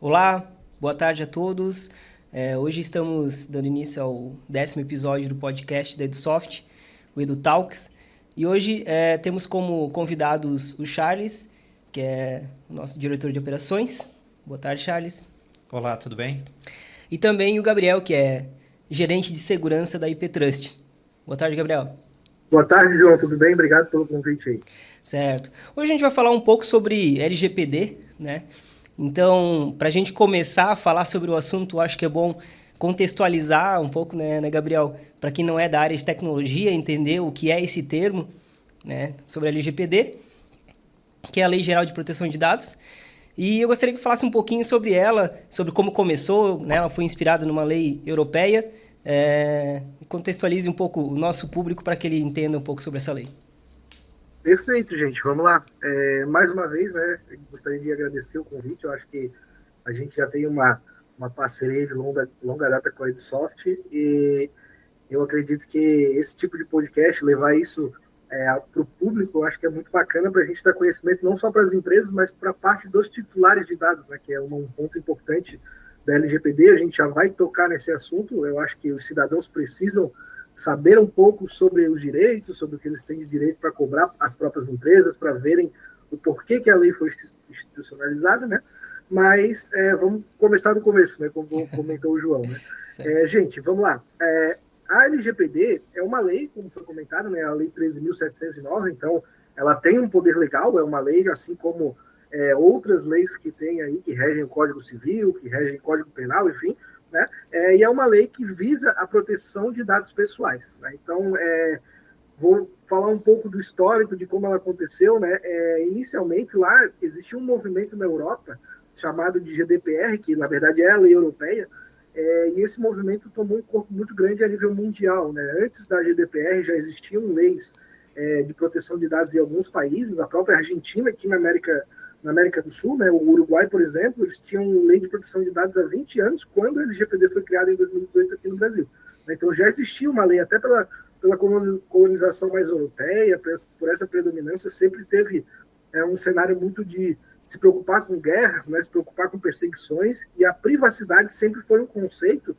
Olá, boa tarde a todos. Hoje estamos dando início ao 10º episódio do podcast da EduSoft, o EduTalks. E hoje temos como convidados o Charles, que é o nosso diretor de operações. Boa tarde, Charles. Olá, tudo bem? E também o Gabriel, que é gerente de segurança da IP Trust. Boa tarde, Gabriel. Boa tarde, João. Tudo bem? Obrigado pelo convite aí. Certo. Hoje a gente vai falar um pouco sobre LGPD, né? Então, para a gente começar a falar sobre o assunto, acho que é bom contextualizar um pouco, né, Gabriel? Para quem não é da área de tecnologia, entender o que é esse termo, né, sobre a LGPD, que é a Lei Geral de Proteção de Dados. E eu gostaria que falasse um pouquinho sobre ela, sobre como começou, né? Ela foi inspirada numa lei europeia. E contextualize um pouco o nosso público para que ele entenda um pouco sobre essa lei. Perfeito, gente. Vamos lá. Mais uma vez, né, eu gostaria de agradecer o convite. Eu acho que a gente já tem uma parceria de longa data com a EduSoft e eu acredito que esse tipo de podcast, levar isso para o público, eu acho que é muito bacana para a gente dar conhecimento não só para as empresas, mas para a parte dos titulares de dados, né, que é um ponto importante da LGPD. A gente já vai tocar nesse assunto. Eu acho que os cidadãos precisam saber um pouco sobre os direitos, sobre o que eles têm de direito para cobrar as próprias empresas, para verem o porquê que a lei foi institucionalizada, né? Mas vamos começar do começo, né? Como comentou o João, né? Gente, vamos lá. A LGPD é uma lei, como foi comentado, né? A Lei 13.709, então ela tem um poder legal, é uma lei assim como outras leis que tem aí, que regem o Código Civil, que regem o Código Penal, enfim, né? E é uma lei que visa a proteção de dados pessoais, né? Então, vou falar um pouco do histórico de como ela aconteceu, né? Inicialmente, lá existia um movimento na Europa chamado de GDPR, que na verdade é a lei europeia, e esse movimento tomou um corpo muito grande a nível mundial, né? Antes da GDPR já existiam leis de proteção de dados em alguns países, a própria Argentina, aqui na América do Sul, né? O Uruguai, por exemplo, eles tinham lei de proteção de dados há 20 anos, quando a LGPD foi criada em 2018 aqui no Brasil. Então já existia uma lei, até pela colonização mais europeia, por essa predominância, sempre teve um cenário muito de se preocupar com guerras, né? Se preocupar com perseguições, e a privacidade sempre foi um conceito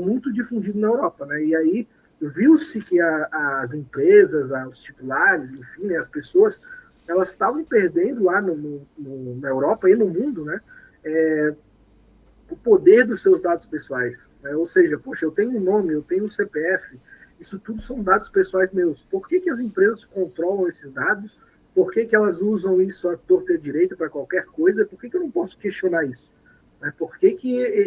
muito difundido na Europa, né? E aí viu-se que as empresas, os titulares, enfim, né, as pessoas, elas estavam perdendo lá na Europa e no mundo, né, o poder dos seus dados pessoais. Né? Ou seja, poxa, eu tenho um nome, eu tenho um CPF, isso tudo são dados pessoais meus. Por que as empresas controlam esses dados? Por que elas usam isso à torta e à direita para qualquer coisa? Por que eu não posso questionar isso? Né? Por que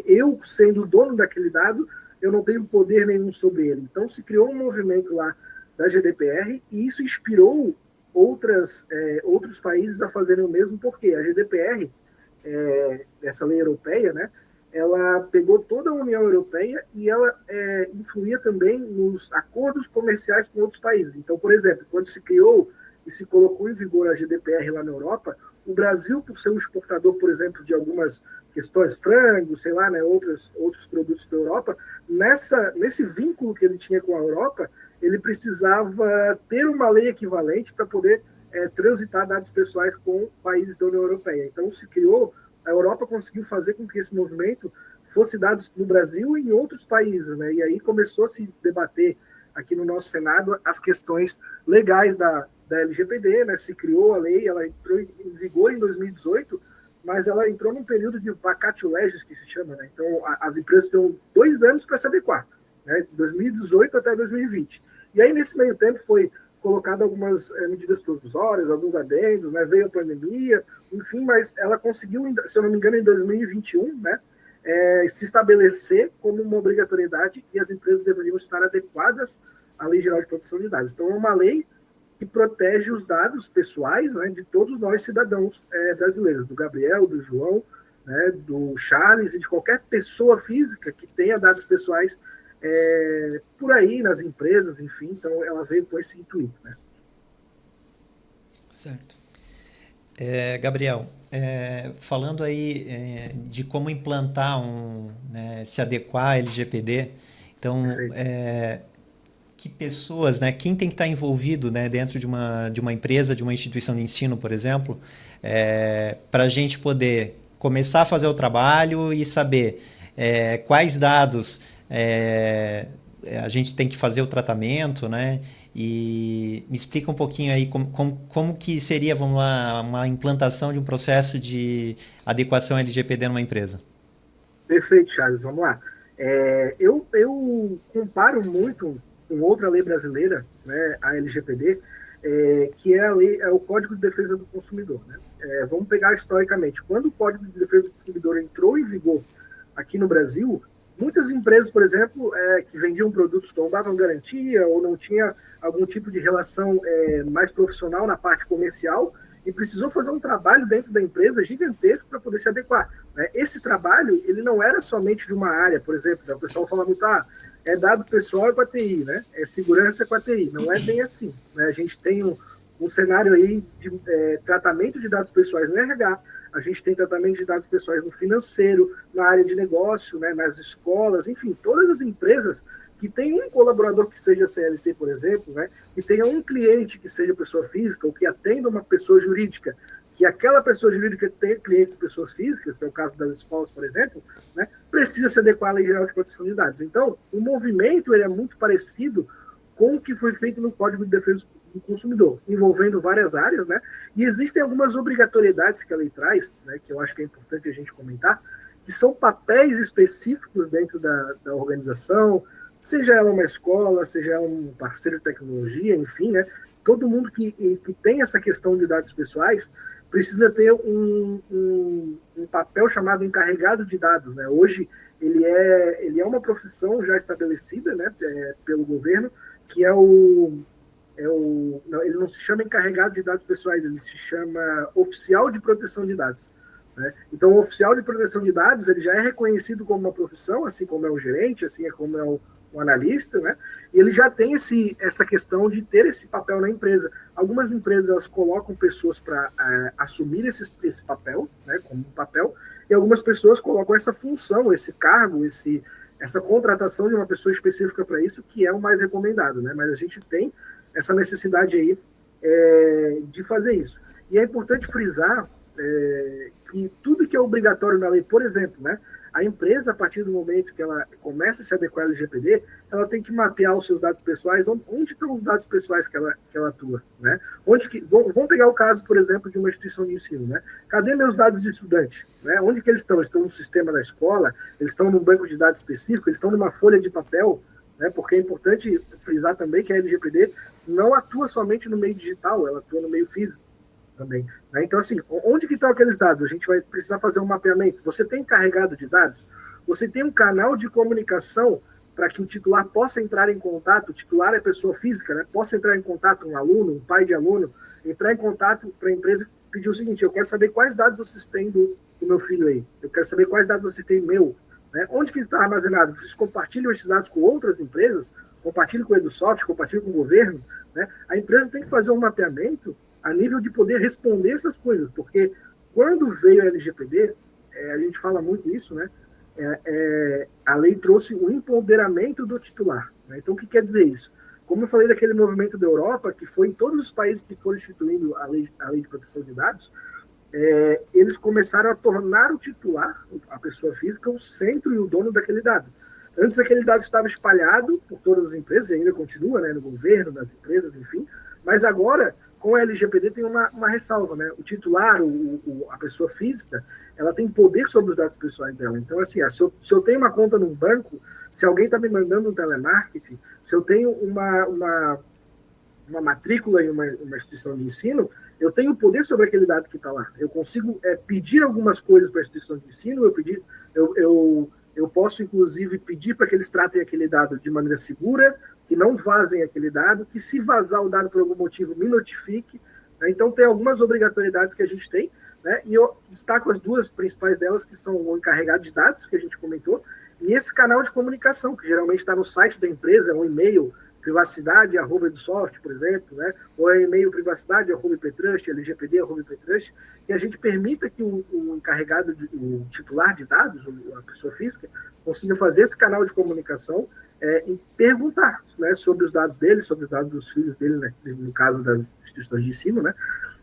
eu, sendo dono daquele dado, eu não tenho poder nenhum sobre ele? Então, se criou um movimento lá da GDPR e isso inspirou outros países a fazerem o mesmo, porque a GDPR, essa lei europeia, né, ela pegou toda a União Europeia e ela influía também nos acordos comerciais com outros países. Então, por exemplo, quando se criou e se colocou em vigor a GDPR lá na Europa, o Brasil, por ser um exportador, por exemplo, de algumas questões, frango, sei lá, né, outros produtos da Europa, nesse vínculo que ele tinha com a Europa, ele precisava ter uma lei equivalente para poder transitar dados pessoais com países da União Europeia. Então, se criou, a Europa conseguiu fazer com que esse movimento fosse dado no Brasil e em outros países, né? E aí começou a se debater aqui no nosso Senado as questões legais da LGPD, né? Se criou a lei, ela entrou em vigor em 2018, mas ela entrou num período de vacatio legis, que se chama, né? Então, as empresas têm 2 anos para se adequar, né? 2018 até 2020. E aí, nesse meio tempo, foi colocado algumas medidas provisórias, alguns adendos, né? Veio a pandemia, enfim, mas ela conseguiu, se eu não me engano, em 2021, né? Se estabelecer como uma obrigatoriedade e as empresas deveriam estar adequadas à Lei Geral de Proteção de Dados. Então, é uma lei que protege os dados pessoais, né, de todos nós cidadãos brasileiros, do Gabriel, do João, né, do Charles e de qualquer pessoa física que tenha dados pessoais por aí nas empresas, enfim. Então ela veio com esse intuito, né? Certo. Gabriel, falando aí de como implantar né, se adequar à LGPD, então, que pessoas, né, quem tem que estar envolvido, né, dentro de uma empresa, de uma instituição de ensino, por exemplo, para a gente poder começar a fazer o trabalho e saber quais dados a gente tem que fazer o tratamento, né? E me explica um pouquinho aí como que seria, vamos lá, uma implantação de um processo de adequação LGPD numa empresa. Perfeito, Charles, vamos lá. Eu comparo muito com outra lei brasileira, né, a LGPD, que é a lei, é o Código de Defesa do Consumidor. Né? Vamos pegar historicamente. Quando o Código de Defesa do Consumidor entrou em vigor aqui no Brasil, muitas empresas, por exemplo, que vendiam produtos não davam garantia ou não tinha algum tipo de relação mais profissional na parte comercial e precisou fazer um trabalho dentro da empresa gigantesco para poder se adequar. Né? Esse trabalho, ele não era somente de uma área, por exemplo, né? O pessoal fala muito, é dado pessoal com a TI, né? É segurança com a TI. Não é bem assim. Né? A gente tem um cenário aí de tratamento de dados pessoais no RH, a gente tem tratamento de dados pessoais no financeiro, na área de negócio, né, nas escolas, enfim, todas as empresas que tem um colaborador que seja CLT, por exemplo, né, que tenha um cliente que seja pessoa física ou que atenda uma pessoa jurídica, que aquela pessoa jurídica tenha clientes pessoas físicas, que é o caso das escolas, por exemplo, né, precisa se adequar à Lei Geral de Proteção de Dados. Então, o movimento ele é muito parecido com o que foi feito no Código de Defesa do Consumidor, envolvendo várias áreas, né? E existem algumas obrigatoriedades que a lei traz, né, que eu acho que é importante a gente comentar, que são papéis específicos dentro da organização, seja ela uma escola, seja ela um parceiro de tecnologia, enfim, né? Todo mundo que tem essa questão de dados pessoais precisa ter um papel chamado encarregado de dados, né? Hoje ele é uma profissão já estabelecida, né, pelo governo, que não, ele não se chama encarregado de dados pessoais, ele se chama oficial de proteção de dados. Né? Então, o oficial de proteção de dados ele já é reconhecido como uma profissão, assim como é o gerente, assim como é o analista, né? E ele já tem essa questão de ter esse papel na empresa. Algumas empresas elas colocam pessoas para assumir esse papel, né, como um papel, e algumas pessoas colocam essa função, esse cargo, essa contratação de uma pessoa específica para isso, que é o mais recomendado, né? Mas a gente tem essa necessidade aí de fazer isso. E é importante frisar que tudo que é obrigatório na lei, por exemplo, né, a empresa, a partir do momento que ela começa a se adequar ao LGPD, ela tem que mapear os seus dados pessoais, onde estão os dados pessoais que ela atua. Né? Vamos pegar o caso, por exemplo, de uma instituição de ensino. Né? Cadê meus dados de estudante? Né? Onde que eles estão? Eles estão no sistema da escola? Eles estão num banco de dados específico? Eles estão numa folha de papel? Né? Porque é importante frisar também que a LGPD não atua somente no meio digital, ela atua no meio físico também. Né? Então, assim, onde que estão aqueles dados? A gente vai precisar fazer um mapeamento. Você tem carregado de dados? Você tem um canal de comunicação para que o titular possa entrar em contato, o titular é pessoa física, né? Possa entrar em contato um aluno, um pai de aluno, entrar em contato para a empresa e pedir o seguinte, eu quero saber quais dados vocês têm do meu filho aí, eu quero saber quais dados você tem meu, né? Onde que ele está armazenado? Vocês compartilham esses dados com outras empresas, compartilham com o EduSoft, compartilham com o governo, né? A empresa tem que fazer um mapeamento a nível de poder responder essas coisas, porque quando veio a LGPD, a gente fala muito isso, né? A lei trouxe o empoderamento do titular. Né? Então, o que quer dizer isso? Como eu falei daquele movimento da Europa, que foi em todos os países que foram instituindo a lei de proteção de dados, eles começaram a tornar o titular, a pessoa física, o centro e o dono daquele dado. Antes, aquele dado estava espalhado por todas as empresas, e ainda continua, né, no governo, nas empresas, enfim, mas agora, com a LGPD, tem uma ressalva, né? O titular, a pessoa física, ela tem poder sobre os dados pessoais dela. Então, assim, se eu tenho uma conta num banco, se alguém está me mandando um telemarketing, se eu tenho uma matrícula em uma instituição de ensino, eu tenho poder sobre aquele dado que está lá. Eu consigo pedir algumas coisas para a instituição de ensino, eu posso, inclusive, pedir para que eles tratem aquele dado de maneira segura, que não vazem aquele dado, que se vazar o dado por algum motivo, me notifique. Né? Então, tem algumas obrigatoriedades que a gente tem, né? E eu destaco as duas principais delas, que são o encarregado de dados, que a gente comentou, e esse canal de comunicação, que geralmente está no site da empresa, um e-mail, privacidade@edusoft, por exemplo, né? Ou é e-mail privacidade@iptrust, LGPD@iptrust, que a gente permita que o encarregado, o titular de dados, a pessoa física, consiga fazer esse canal de comunicação e perguntar, né, sobre os dados dele, sobre os dados dos filhos dele, né, no caso das instituições de ensino, né?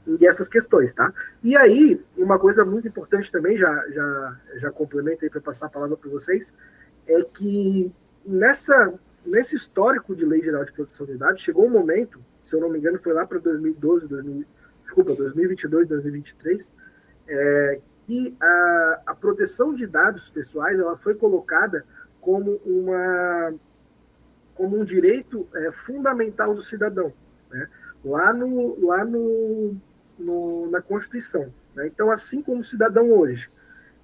e essas questões, tá? E aí, uma coisa muito importante também, já complemento aí para passar a palavra para vocês, é que nesse histórico de Lei Geral de Proteção de Dados, chegou um momento, se eu não me engano, foi lá para 2012, 2022, 2023, que a proteção de dados pessoais ela foi colocada como um direito fundamental do cidadão, né? Na Constituição. Né? Então, assim como o cidadão hoje,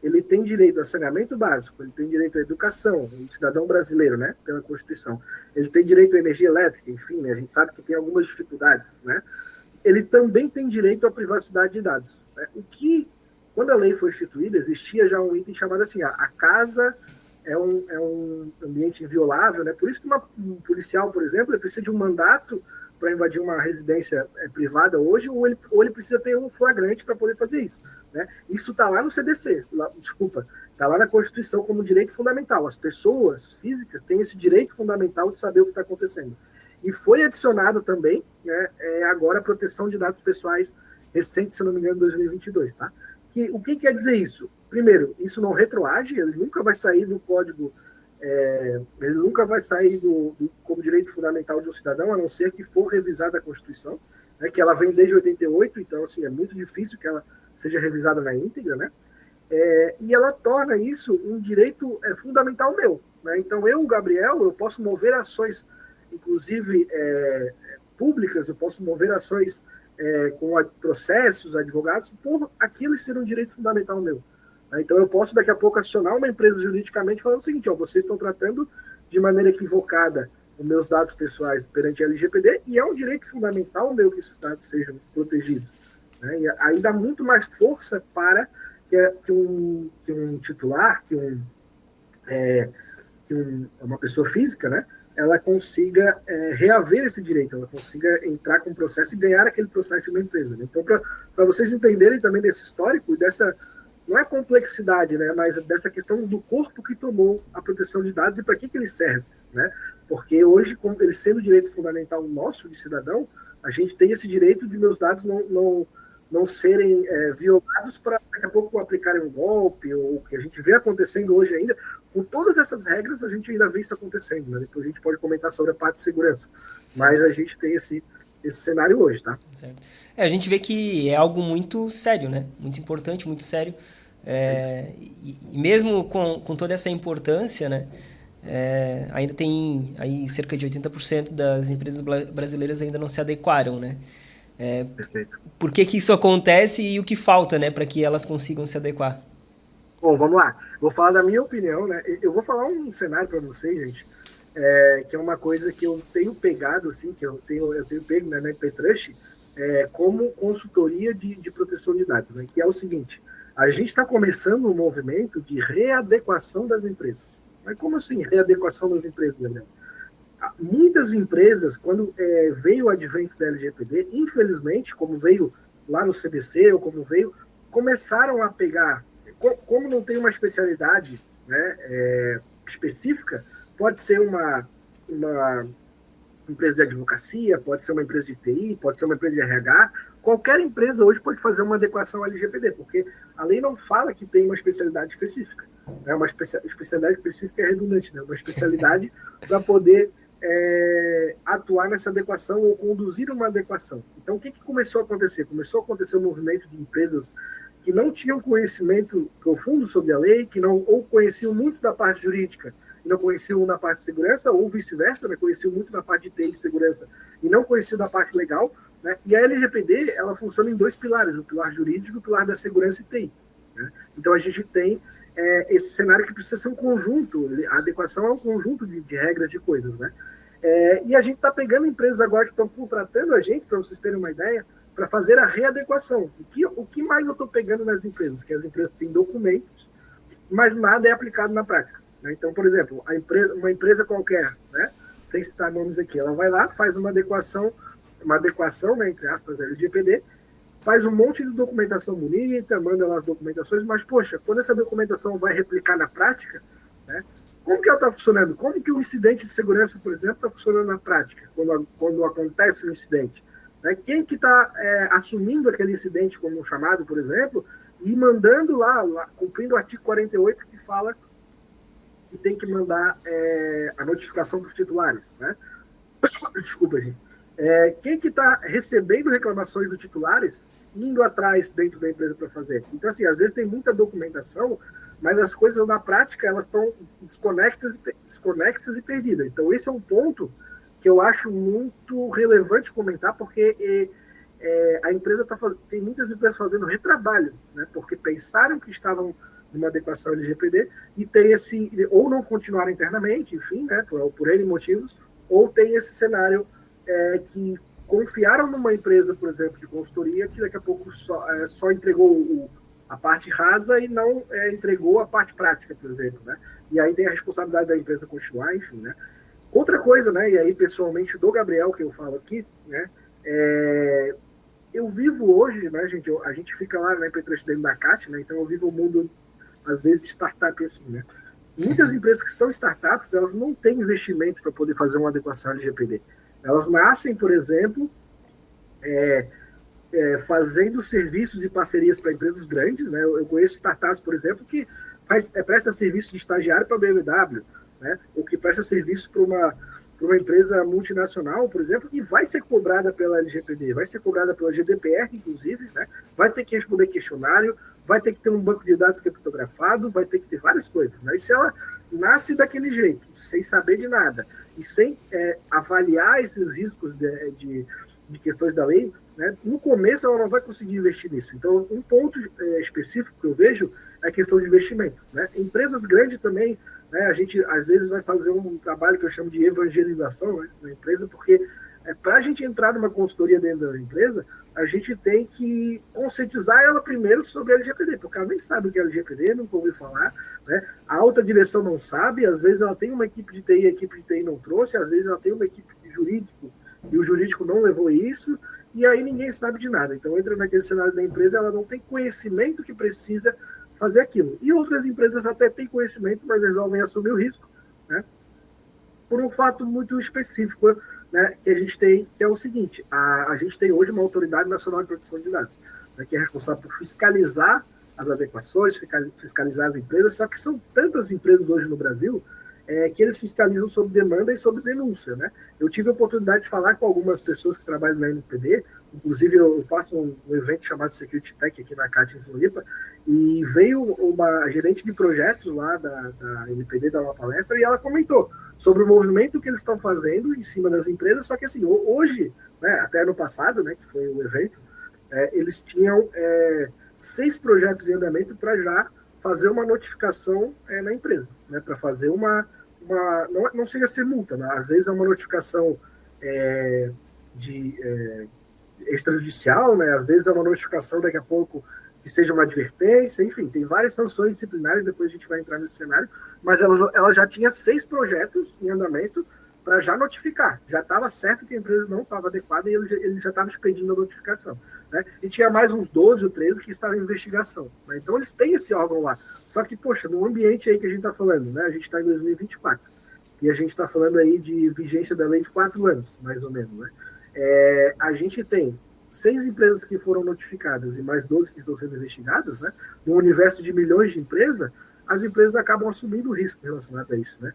ele tem direito a saneamento básico, ele tem direito à educação, o cidadão brasileiro, né, pela Constituição, ele tem direito à energia elétrica, enfim, né, a gente sabe que tem algumas dificuldades, né, ele também tem direito à privacidade de dados. Né? Quando a lei foi instituída, existia já um item chamado assim, a casa é um ambiente inviolável, né, por isso que um policial, por exemplo, ele precisa de um mandato para invadir uma residência privada hoje, ou ele precisa ter um flagrante para poder fazer isso. Né? Isso está lá no CDC, está lá na Constituição como direito fundamental. As pessoas físicas têm esse direito fundamental de saber o que está acontecendo. E foi adicionado também, né, agora, a proteção de dados pessoais recente, se não me engano, 2022. Tá? O que quer dizer isso? Primeiro, isso não retroage, ele nunca vai sair do código, ele nunca vai sair como direito fundamental de um cidadão, a não ser que for revisada a Constituição, né, que ela vem desde 88, então assim, é muito difícil que ela seja revisada na íntegra, né? E ela torna isso um direito fundamental meu. Né? Então, Gabriel, eu posso mover ações, inclusive públicas, eu posso mover ações com processos, advogados, por aquilo ser um direito fundamental meu. Então, eu posso, daqui a pouco, acionar uma empresa juridicamente falando o seguinte, vocês estão tratando de maneira equivocada os meus dados pessoais perante a LGPD e é um direito fundamental meu que esses dados sejam protegidos. Né? E aí dá muito mais força para que um titular, uma pessoa física, né, ela consiga reaver esse direito, ela consiga entrar com o processo e ganhar aquele processo de uma empresa. Né? Então, para vocês entenderem também desse histórico e dessa, não é complexidade, né, mas dessa questão do corpo que tomou a proteção de dados e para que ele serve. Né? Porque hoje, como ele sendo direito fundamental nosso de cidadão, a gente tem esse direito de meus dados não serem violados para daqui a pouco aplicarem um golpe, ou o que a gente vê acontecendo hoje ainda. Com todas essas regras, a gente ainda vê isso acontecendo. Né? Depois a gente pode comentar sobre a parte de segurança. Sim. Mas a gente tem esse cenário hoje, tá? Certo. A gente vê que é algo muito sério, né? Muito importante, muito sério. E mesmo com toda essa importância, né? Ainda tem aí cerca de 80% das empresas brasileiras ainda não se adequaram, né? Perfeito. Por que isso acontece e o que falta, né, para que elas consigam se adequar? Bom, vamos lá. Vou falar da minha opinião, né? Eu vou falar um cenário para vocês, gente, que é uma coisa que eu tenho pegado, assim, que eu tenho pego, né, na IPTrust, como consultoria de proteção de dados, né? Que é o seguinte: a gente está começando um movimento de readequação das empresas. Mas como assim, readequação das empresas, Gabriel? Muitas empresas, quando veio o advento da LGPD, infelizmente, como veio lá no CDC, ou como veio, começaram a pegar, como não tem uma especialidade, né, específica, pode ser uma empresa de advocacia, pode ser uma empresa de TI, pode ser uma empresa de RH, qualquer empresa hoje pode fazer uma adequação à LGPD, porque a lei não fala que tem uma especialidade específica. Né? Uma especialidade específica é redundante, né? Uma especialidade para poder atuar nessa adequação ou conduzir uma adequação. Então, o que começou a acontecer? Começou a acontecer um movimento de empresas que não tinham conhecimento profundo sobre a lei, que não ou conheciam muito da parte jurídica e não conheciam da parte de segurança, ou vice-versa, né? Conheciam muito da parte de TI e segurança e não conheciam da parte legal. Né? E a LGPD, ela funciona em dois pilares, o pilar jurídico e o pilar da segurança e TI. Né? Então, a gente tem esse cenário que precisa ser um conjunto, a adequação é um conjunto de regras, de coisas, né? E a gente está pegando empresas agora que estão contratando a gente, para vocês terem uma ideia, para fazer a readequação. O que mais eu estou pegando nas empresas? Que as empresas têm documentos, mas nada é aplicado na prática. Né? Então, por exemplo, uma empresa qualquer, né, sem citar nomes aqui, ela vai lá, faz uma adequação, né, entre aspas, LGPD, faz um monte de documentação bonita, manda lá as documentações, mas, poxa, quando essa documentação vai replicar na prática, né, como que ela está funcionando? Como que o incidente de segurança, por exemplo, está funcionando na prática, quando acontece um incidente? Né? Quem que está assumindo aquele incidente como um chamado, por exemplo, e mandando lá, cumprindo o artigo 48 que fala que tem que mandar a notificação para os titulares, né? Desculpa, gente. Quem que está recebendo reclamações dos titulares, indo atrás dentro da empresa para fazer? Então, assim, às vezes tem muita documentação, mas as coisas na prática, elas estão desconexas e perdidas. Então, esse é um ponto que eu acho muito relevante comentar, porque a empresa tem muitas empresas fazendo retrabalho, né? Porque pensaram que estavam numa adequação LGPD e tem ou não continuaram internamente, enfim, né? Por N motivos, ou tem esse cenário que confiaram numa empresa, por exemplo, de consultoria, que daqui a pouco só entregou a parte rasa e não entregou a parte prática, por exemplo, né? E aí tem a responsabilidade da empresa continuar, enfim, né? Outra coisa, né? E aí, pessoalmente, do Gabriel, que eu falo aqui, né? Eu vivo hoje, né, gente? A gente fica lá na MP3 dentro da CAT, né? Então eu vivo o mundo, às vezes, de startup, assim, né? Muitas empresas que são startups, elas não têm investimento para poder fazer uma adequação LGPD. Elas nascem, por exemplo, fazendo serviços e parcerias para empresas grandes, né? Eu conheço startups, por exemplo, que presta serviço de estagiário para a BMW, né? Ou que presta serviço para uma empresa multinacional, por exemplo, e vai ser cobrada pela LGPD, vai ser cobrada pela GDPR, inclusive, né? Vai ter que responder questionário, vai ter que ter um banco de dados criptografado, vai ter que ter várias coisas, né? E se ela nasce daquele jeito, sem saber de nada, e sem avaliar esses riscos de questões da lei, né? No começo ela não vai conseguir investir nisso. Então, um ponto específico que eu vejo é a questão de investimento, né? Empresas grandes também, né? A gente às vezes vai fazer um trabalho que eu chamo de evangelização, né, na empresa, porque para a gente entrar numa consultoria dentro da empresa, a gente tem que conscientizar ela primeiro sobre a LGPD, porque ela nem sabe o que é LGPD, nunca ouviu falar, né? A alta direção não sabe, às vezes ela tem uma equipe de TI e a equipe de TI não trouxe, às vezes ela tem uma equipe de jurídico e o jurídico não levou isso, e aí ninguém sabe de nada. Então entra naquele cenário da empresa, ela não tem conhecimento que precisa fazer aquilo. E outras empresas até têm conhecimento, mas resolvem assumir o risco, né? Por um fato muito específico, né, que a gente tem, que é o seguinte: a gente tem hoje uma Autoridade Nacional de Proteção de Dados, né, que é responsável por fiscalizar as adequações, fiscalizar as empresas, só que são tantas empresas hoje no Brasil que eles fiscalizam sob demanda e sob denúncia, né? Eu tive a oportunidade de falar com algumas pessoas que trabalham na NPD, inclusive eu faço um evento chamado Security Tech aqui na CAT em Floripa, e veio uma gerente de projetos lá da NPD dar uma palestra e ela comentou sobre o movimento que eles estão fazendo em cima das empresas, só que assim, hoje, né, até ano passado, né, que foi o evento, eles tinham 6 projetos em andamento para já fazer uma notificação na empresa, né, para fazer não chega a ser multa, né? Às vezes é uma notificação extrajudicial, né? Às vezes é uma notificação daqui a pouco que seja uma advertência, enfim, tem várias sanções disciplinares, depois a gente vai entrar nesse cenário, mas ela já tinha 6 projetos em andamento para já notificar, já estava certo que a empresa não estava adequada e ele já estava expedindo a notificação, né? E tinha mais uns 12 ou 13 que estavam em investigação, né? Então eles têm esse órgão lá, só que, poxa, no ambiente aí que a gente está falando, né? A gente está em 2024, e a gente está falando aí de vigência da lei de 4 anos, mais ou menos, né? A gente tem 6 empresas que foram notificadas e mais 12 que estão sendo investigadas, né? No universo de milhões de empresas, as empresas acabam assumindo o risco relacionado a isso, né?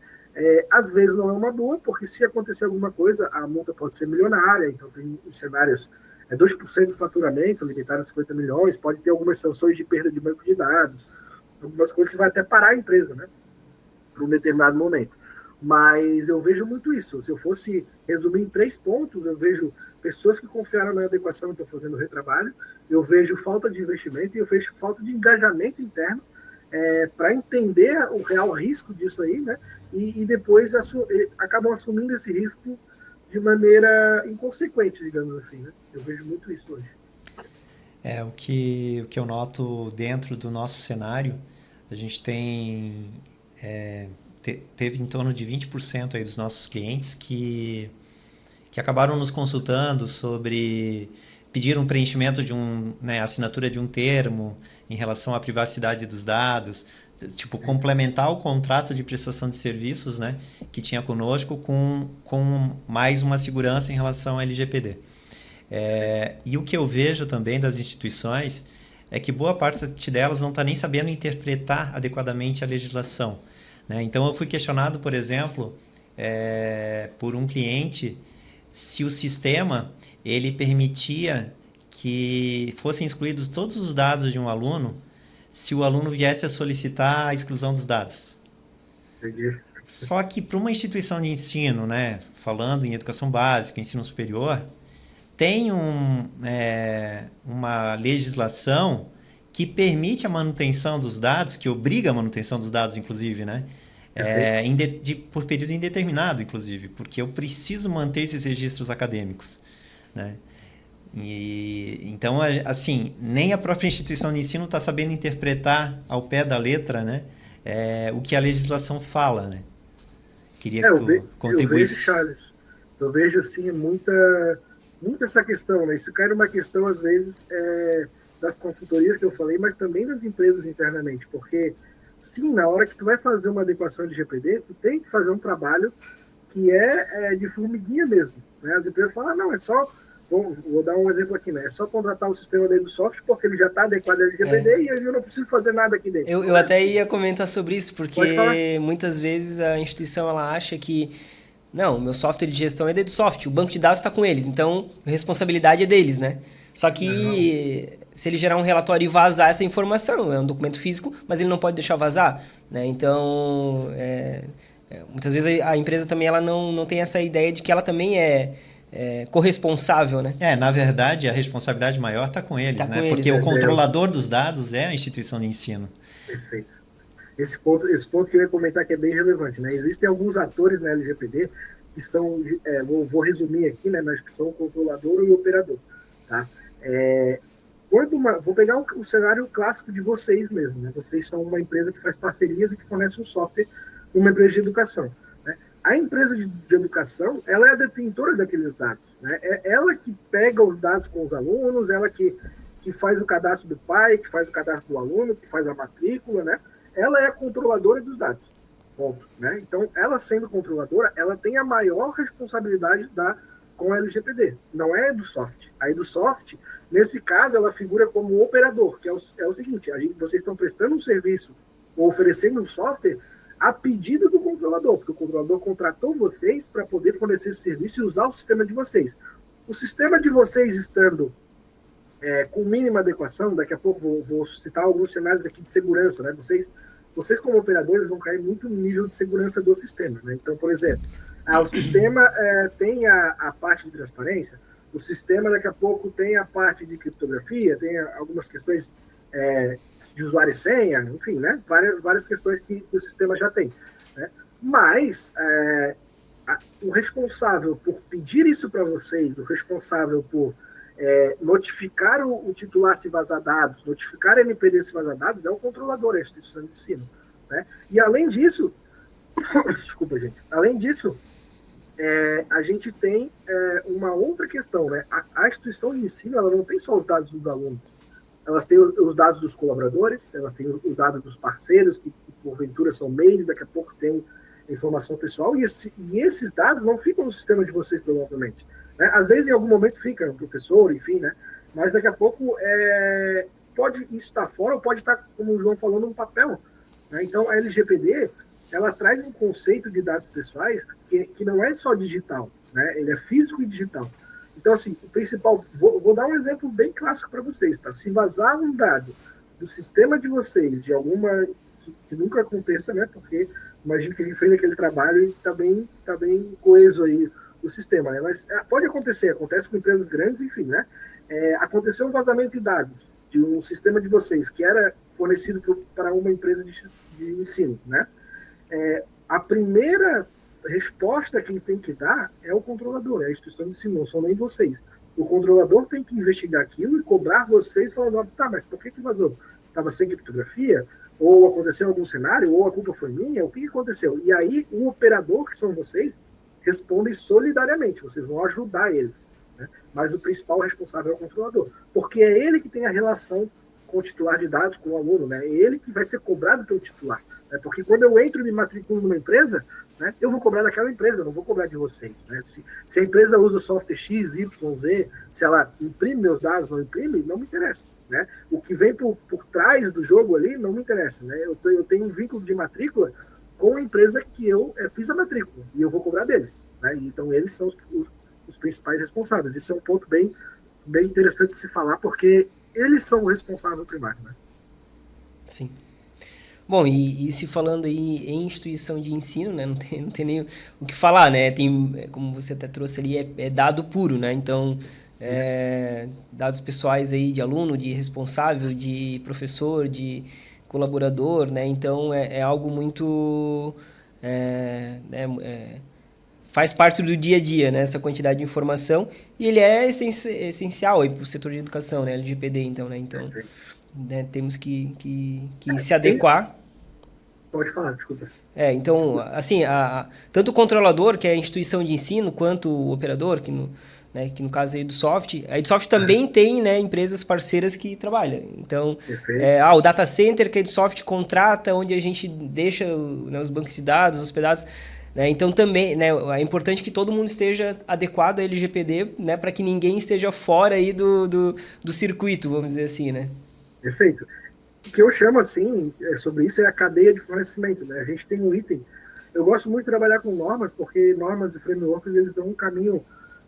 Às vezes não é uma boa, porque se acontecer alguma coisa, a multa pode ser milionária, então tem cenários, 2% do faturamento, limitado a 50 milhões, pode ter algumas sanções de perda de banco de dados, algumas coisas que vai até parar a empresa, né? Por um determinado momento. Mas eu vejo muito isso. Se eu fosse resumir em 3 pontos, eu vejo pessoas que confiaram na adequação e estão fazendo retrabalho, eu vejo falta de investimento e eu vejo falta de engajamento interno para entender o real risco disso aí, né? E depois acabam assumindo esse risco de maneira inconsequente, digamos assim, né? Eu vejo muito isso hoje. O que eu noto dentro do nosso cenário, a gente teve em torno de 20% aí dos nossos clientes que acabaram nos consultando sobre pedir um preenchimento de assinatura de um termo em relação à privacidade dos dados, tipo, complementar o contrato de prestação de serviços, né, que tinha conosco com mais uma segurança em relação ao LGPD. E o que eu vejo também das instituições é que boa parte delas não está nem sabendo interpretar adequadamente a legislação, né? Então, eu fui questionado, por exemplo, por um cliente se o sistema ele permitia que fossem excluídos todos os dados de um aluno se o aluno viesse a solicitar a exclusão dos dados. Entendi. Só que para uma instituição de ensino, né, falando em educação básica, ensino superior, tem uma legislação que permite a manutenção dos dados, que obriga a manutenção dos dados, inclusive, né? Por período indeterminado, inclusive, porque eu preciso manter esses registros acadêmicos, né? Então, assim, nem a própria instituição de ensino está sabendo interpretar ao pé da letra, né, o que a legislação fala, né? Queria que tu contribuísse. Eu vejo, Charles, eu vejo, assim, muito essa questão, né? Isso cai numa questão, às vezes, das consultorias que eu falei, mas também das empresas internamente, porque, sim, na hora que tu vai fazer uma adequação de LGPD, tu tem que fazer um trabalho que é de formiguinha mesmo, né? As empresas falam, não, é só... Vou dar um exemplo aqui, né? É só contratar o sistema da Edusoft porque ele já está adequado ao LGPD e eu não preciso fazer nada aqui dentro. Eu até ia comentar sobre isso, porque muitas vezes a instituição ela acha que não, meu software de gestão é da Edusoft, o banco de dados está com eles, então a responsabilidade é deles, né? Só que se ele gerar um relatório e vazar essa informação, é um documento físico, mas ele não pode deixar vazar, né? Então, muitas vezes a empresa também ela não tem essa ideia de que ela também é corresponsável, né? Na verdade, a responsabilidade maior está com eles, né? Porque o controlador dos dados é a instituição de ensino. Perfeito. Esse ponto que eu ia comentar que é bem relevante, né? Existem alguns atores na LGPD que são, vou resumir aqui, né? Mas que são o controlador e o operador, tá? Vou pegar o cenário clássico de vocês mesmo, né? Vocês são uma empresa que faz parcerias e que fornece um software para uma empresa de educação. A empresa de educação, ela é a detentora daqueles dados, né? É ela que pega os dados com os alunos, ela que faz o cadastro do pai, que faz o cadastro do aluno, que faz a matrícula, né? Ela é a controladora dos dados, ponto, né? Então, ela sendo controladora, ela tem a maior responsabilidade com a LGPD, não é a Edusoft. A Edusoft, nesse caso, ela figura como operador, que é o seguinte, vocês estão prestando um serviço ou oferecendo um software a pedido do controlador, porque o controlador contratou vocês para poder fornecer esse serviço e usar o sistema de vocês. O sistema de vocês estando com mínima adequação, daqui a pouco vou citar alguns cenários aqui de segurança, né? Vocês como operadores vão cair muito no nível de segurança do sistema, né? Então, por exemplo, o sistema tem a parte de transparência, o sistema daqui a pouco tem a parte de criptografia, tem algumas questões de usuário e senha, enfim, né? Várias questões que o sistema já tem, né? Mas o responsável por pedir isso para vocês, o responsável por notificar o titular se vazar dados, notificar a NPD se vazar dados, é o controlador, é a instituição de ensino, né? E além disso, desculpa, gente, além disso, a gente tem uma outra questão, né? A instituição de ensino, ela não tem só os dados dos alunos, elas têm os dados dos colaboradores, elas têm os dados dos parceiros, que porventura são mails, daqui a pouco tem informação pessoal, e esses dados não ficam no sistema de vocês, provavelmente, né? Às vezes, em algum momento, fica no professor, enfim, né? Mas daqui a pouco pode isso estar fora, ou pode estar, como o João falou, num papel, né? Então, a LGPD, ela traz um conceito de dados pessoais que não é só digital, né? Ele é físico e digital. Então, assim, o principal... Vou dar um exemplo bem clássico para vocês, tá? Se vazar um dado do sistema de vocês, de alguma... que nunca aconteça, né? Porque imagino que ele fez aquele trabalho e está bem coeso aí o sistema, né? Mas pode acontecer, acontece com empresas grandes, enfim, né? Aconteceu um vazamento de dados de um sistema de vocês que era fornecido para uma empresa de ensino, né? A primeira resposta que ele tem que dar é o controlador, é a instituição de ensino, não são nem vocês. O controlador tem que investigar aquilo e cobrar vocês, falando, tá, mas por que vazou? Estava sem criptografia? Ou aconteceu algum cenário? Ou a culpa foi minha? O que aconteceu? E aí, o operador, que são vocês, respondem solidariamente, vocês vão ajudar eles, né? Mas o principal responsável é o controlador, porque é ele que tem a relação com o titular de dados, com o aluno, né? É ele que vai ser cobrado pelo titular, né? Porque quando eu entro e me matriculo numa empresa, né? Eu vou cobrar daquela empresa, eu não vou cobrar de vocês, né? Se a empresa usa software X, Y, Z, se ela imprime meus dados, não imprime, não me interessa, né? O que vem por trás do jogo ali não me interessa, né? Eu tenho um vínculo de matrícula com a empresa que eu fiz a matrícula e eu vou cobrar deles, né? Então eles são os principais responsáveis. Isso é um ponto bem interessante de se falar, porque eles são o responsável primário, né? Sim. Bom, e se falando aí em instituição de ensino, né, não tem nem o que falar, né? Tem, como você até trouxe ali, é dado puro, né? Então, dados pessoais aí de aluno, de responsável, de professor, de colaborador, né? Então, é algo muito... faz parte do dia a dia, né? Essa quantidade de informação. E ele é essencial aí para o setor de educação, né? LGPD, então, né? Então, né, temos que se adequar. Pode falar, desculpa. Então, assim, tanto o controlador, que é a instituição de ensino, quanto o operador, que no caso aí do Soft, a Edsoft também tem, né, empresas parceiras que trabalham. Então, o data center que a Edsoft contrata, onde a gente deixa, né, os bancos de dados hospedados, né? Então, também, né, é importante que todo mundo esteja adequado à LGPD, né, para que ninguém esteja fora aí do circuito, vamos dizer assim, né? Perfeito. O que eu chamo, assim, sobre isso é a cadeia de fornecimento, né? A gente tem um item... Eu gosto muito de trabalhar com normas, porque normas e frameworks, eles dão um caminho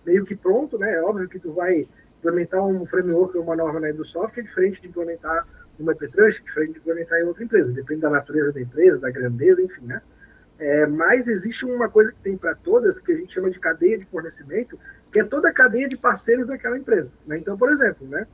meio que pronto, né? É óbvio que tu vai implementar um framework ou uma norma na EduSoft, é diferente de implementar uma EPTrust, diferente de implementar em outra empresa. Depende da natureza da empresa, da grandeza, enfim, né? Mas existe uma coisa que tem para todas, que a gente chama de cadeia de fornecimento, que é toda a cadeia de parceiros daquela empresa, né? Então, por exemplo, né,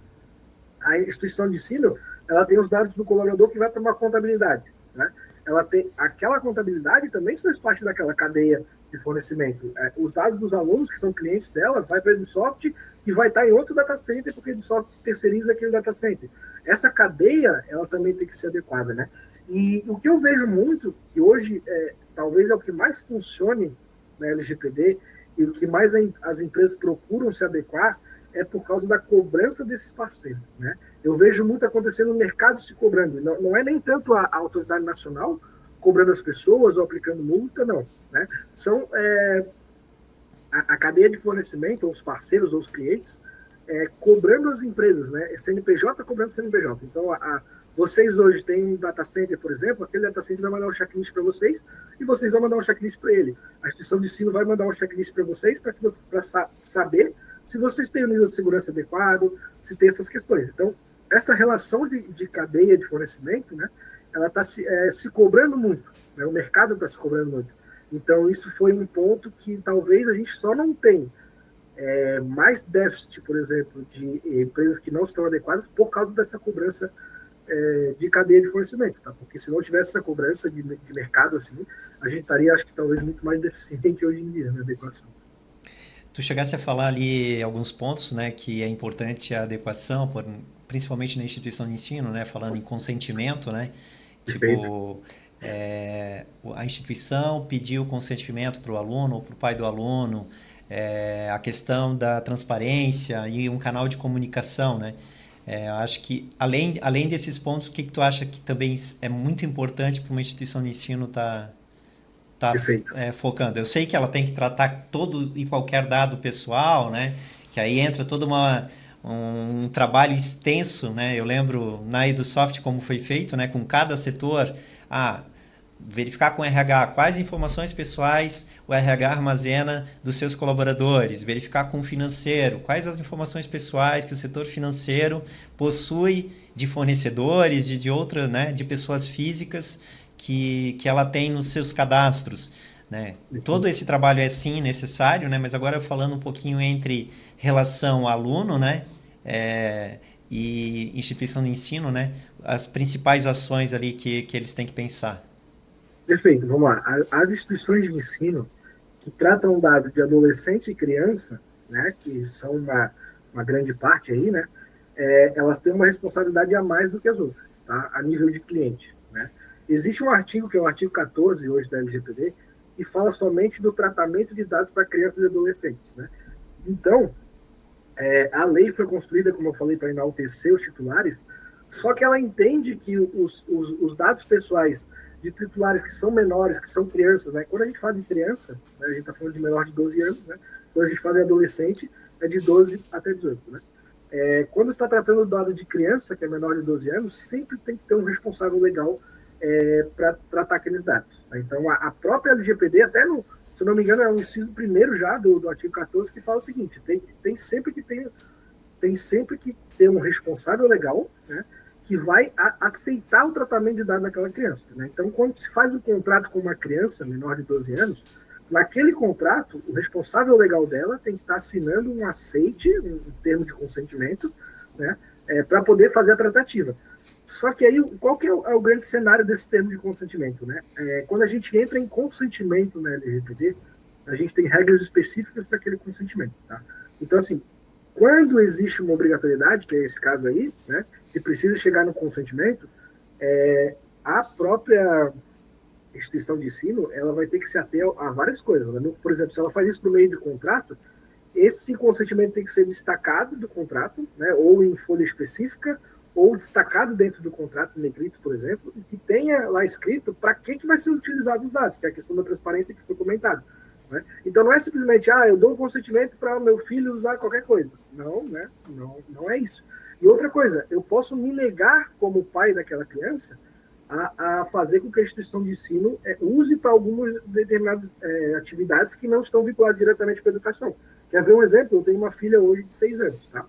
a instituição de ensino, ela tem os dados do colaborador que vai para uma contabilidade, né? Ela tem aquela contabilidade também faz parte daquela cadeia de fornecimento. Os dados dos alunos que são clientes dela vai para a Edsoft e vai estar em outro data center, porque a Edsoft terceiriza aquele data center. Essa cadeia, ela também tem que ser adequada, né? E o que eu vejo muito, que hoje talvez é o que mais funcione na LGPD e o que mais as empresas procuram se adequar, é por causa da cobrança desses parceiros, né? Eu vejo muito acontecendo no mercado se cobrando. Não é nem tanto a autoridade nacional cobrando as pessoas ou aplicando multa, não, né? São a cadeia de fornecimento, ou os parceiros, ou os clientes, cobrando as empresas, né? CNPJ cobrando CNPJ. Então, vocês hoje têm um data center, por exemplo, aquele data center vai mandar um checklist para vocês e vocês vão mandar um checklist para ele. A instituição de ensino vai mandar um checklist para vocês para saber se vocês têm o nível de segurança adequado, se tem essas questões. Então, essa relação de cadeia de fornecimento, né, ela está se cobrando muito, né, o mercado está se cobrando muito. Então, isso foi um ponto que talvez a gente só não tem mais déficit, por exemplo, de empresas que não estão adequadas por causa dessa cobrança de cadeia de fornecimento, tá? Porque se não tivesse essa cobrança de mercado, assim, a gente estaria, acho que talvez, muito mais deficiente hoje em dia na adequação. Tu chegasse a falar ali alguns pontos, né, que é importante a adequação, principalmente na instituição de ensino, né, falando em consentimento, né, tipo, a instituição pediu consentimento para o aluno ou para o pai do aluno, a questão da transparência e um canal de comunicação, né. Acho que, além desses pontos, o que tu acha que também é muito importante para uma instituição de ensino estar focando? Eu sei que ela tem que tratar todo e qualquer dado pessoal, né? Que aí entra todo um trabalho extenso, né? Eu lembro na EduSoft como foi feito, né? Com cada setor, verificar com o RH quais informações pessoais o RH armazena dos seus colaboradores, verificar com o financeiro quais as informações pessoais que o setor financeiro possui de fornecedores e de outras, né? De pessoas físicas que ela tem nos seus cadastros, né? Todo esse trabalho é sim necessário, né? Mas agora falando um pouquinho entre relação aluno, né? E instituição de ensino, né? As principais ações ali que eles têm que pensar. Perfeito, vamos lá. As instituições de ensino que tratam dados de adolescente e criança, né? Que são uma grande parte aí, né? Elas têm uma responsabilidade a mais do que as outras, tá? A nível de cliente, né? Existe um artigo, que é o artigo 14 hoje da LGPD, que fala somente do tratamento de dados para crianças e adolescentes, né? Então, a lei foi construída, como eu falei, para enaltecer os titulares, só que ela entende que os dados pessoais de titulares que são menores, que são crianças, né? Quando a gente fala de criança, né, a gente está falando de menor de 12 anos, né? Quando a gente fala de adolescente, é de 12 até 18, né? Quando está tratando do dado de criança, que é menor de 12 anos, sempre tem que ter um responsável legal para tratar aqueles dados. Tá? Então, a própria LGPD, até no, se eu não me engano, é o inciso primeiro já do artigo 14, que fala o seguinte, tem sempre que ter um responsável legal, né, que vai aceitar o tratamento de dados daquela criança. Né? Então, quando se faz um contrato com uma criança menor de 12 anos, naquele contrato, o responsável legal dela tem que estar assinando um aceite, um termo de consentimento, né, para poder fazer a tratativa. Só que aí, qual que é o grande cenário desse termo de consentimento? Né? Quando a gente entra em consentimento na LGPD, a gente tem regras específicas para aquele consentimento. Tá? Então, assim, quando existe uma obrigatoriedade, que é esse caso aí, né, que precisa chegar no consentimento, a própria instituição de ensino, ela vai ter que se ater a várias coisas. Né? Por exemplo, se ela faz isso no meio de contrato, esse consentimento tem que ser destacado do contrato, né, ou em folha específica, ou destacado dentro do contrato, negrito, por exemplo, e que tenha lá escrito para que vai ser utilizado os dados, que é a questão da transparência que foi comentada. Né? Então não é simplesmente, eu dou um consentimento para o meu filho usar qualquer coisa. Não, né? Não é isso. E outra coisa, eu posso me negar como pai daquela criança a fazer com que a instituição de ensino use para algumas determinadas atividades que não estão vinculadas diretamente com a educação. Quer ver um exemplo? Eu tenho uma filha hoje de 6 anos. Tá?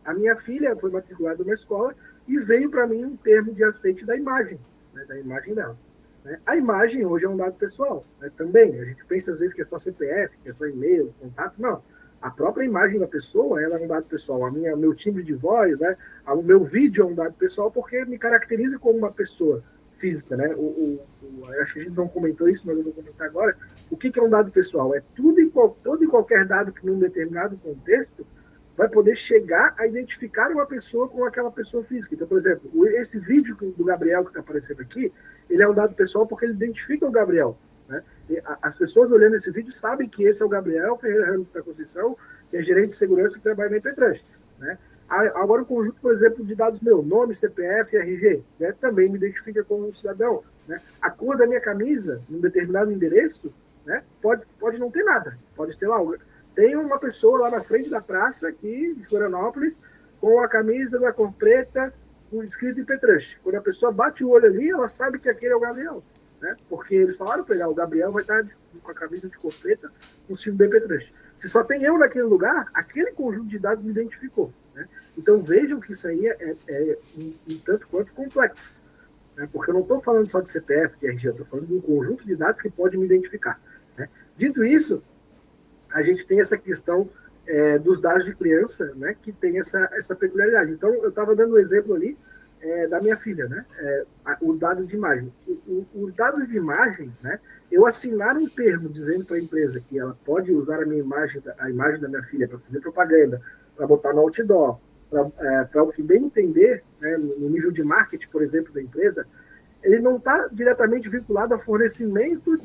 A minha filha foi matriculada numa escola e veio para mim um termo de aceite da imagem, né, da imagem dela. Né? A imagem hoje é um dado pessoal, né, também. A gente pensa às vezes que é só CPF, que é só e-mail, contato. Não. A própria imagem da pessoa, ela é um dado pessoal. Meu timbre de voz, né, o meu vídeo é um dado pessoal porque me caracteriza como uma pessoa física. Né? Acho que a gente não comentou isso, mas eu vou comentar agora. O que é um dado pessoal? É todo e qualquer dado que num determinado contexto vai poder chegar a identificar uma pessoa com aquela pessoa física. Então, por exemplo, esse vídeo do Gabriel que está aparecendo aqui, ele é um dado pessoal porque ele identifica o Gabriel. Né? As pessoas olhando esse vídeo sabem que esse é o Gabriel Ferreira Ramos da Conceição, que é gerente de segurança que trabalha na Impetrans. Né? Agora, o conjunto, por exemplo, de dados meu, nome, CPF, RG, né, também me identifica como um cidadão. Né? A cor da minha camisa, num determinado endereço, né, pode não ter nada. Pode ter lá... Tem uma pessoa lá na frente da praça, aqui de Florianópolis, com a camisa da cor preta, com escrito Impetrans. Quando a pessoa bate o olho ali, ela sabe que aquele é o Gabriel. Né? Porque eles falaram para ele, o Gabriel vai estar com a camisa de cor preta, com o símbolo da Impetrans. Se só tem eu naquele lugar, aquele conjunto de dados me identificou. Né? Então vejam que isso aí é um tanto quanto complexo. Né? Porque eu não estou falando só de CPF, de RG, eu estou falando de um conjunto de dados que pode me identificar. Né? Dito isso, a gente tem essa questão dos dados de criança, né, que tem essa peculiaridade. Então, eu estava dando um exemplo ali da minha filha, né, o dado de imagem. O dado de imagem, né, eu assinar um termo dizendo para a empresa que ela pode usar a imagem da minha filha para fazer propaganda, para botar no outdoor, para o que bem entender, né, no nível de marketing, por exemplo, da empresa, ele não está diretamente vinculado ao fornecimento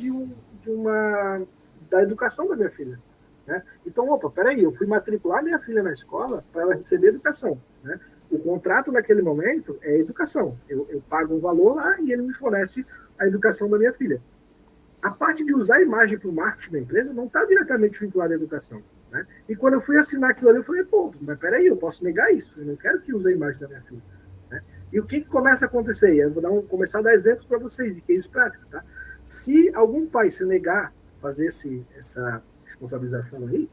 da educação da minha filha. Né? Então, peraí, eu fui matricular minha filha na escola para ela receber educação. Né? O contrato naquele momento é educação. Eu pago um valor lá e ele me fornece a educação da minha filha. A parte de usar a imagem para o marketing da empresa não está diretamente vinculada à educação. Né? E quando eu fui assinar aquilo ali, eu falei, mas peraí, eu posso negar isso. Eu não quero que use a imagem da minha filha. Né? E o que começa a acontecer? Eu vou começar a dar exemplos para vocês de cases práticos. Tá? Se algum pai se negar a fazer essa responsabilização aí,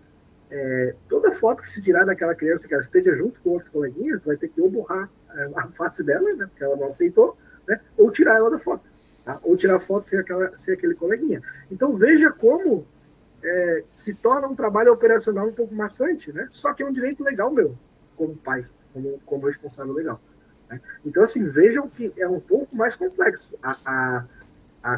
toda foto que se tirar daquela criança que ela esteja junto com outros coleguinhas, vai ter que ou borrar a face dela, né, porque ela não aceitou, né, ou tirar ela da foto, tá? Ou tirar a foto sem aquele coleguinha. Então veja como se torna um trabalho operacional um pouco maçante, né? Só que é um direito legal meu, como pai, como responsável legal. Né? Então, assim, vejam que é um pouco mais complexo.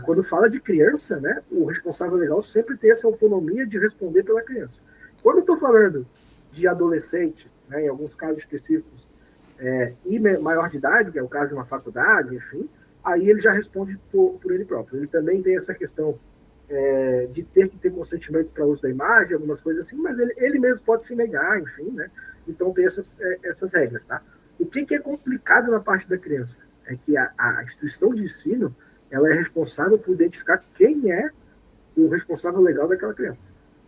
Quando fala de criança, né, o responsável legal sempre tem essa autonomia de responder pela criança. Quando eu estou falando de adolescente, né, em alguns casos específicos, e maior de idade, que é o caso de uma faculdade, enfim, aí ele já responde por ele próprio. Ele também tem essa questão de ter que ter consentimento para uso da imagem, algumas coisas assim, mas ele mesmo pode se negar, enfim, né? Então tem essas regras, tá? O que é complicado na parte da criança? é que a instituição de ensino ela é responsável por identificar quem é o responsável legal daquela criança.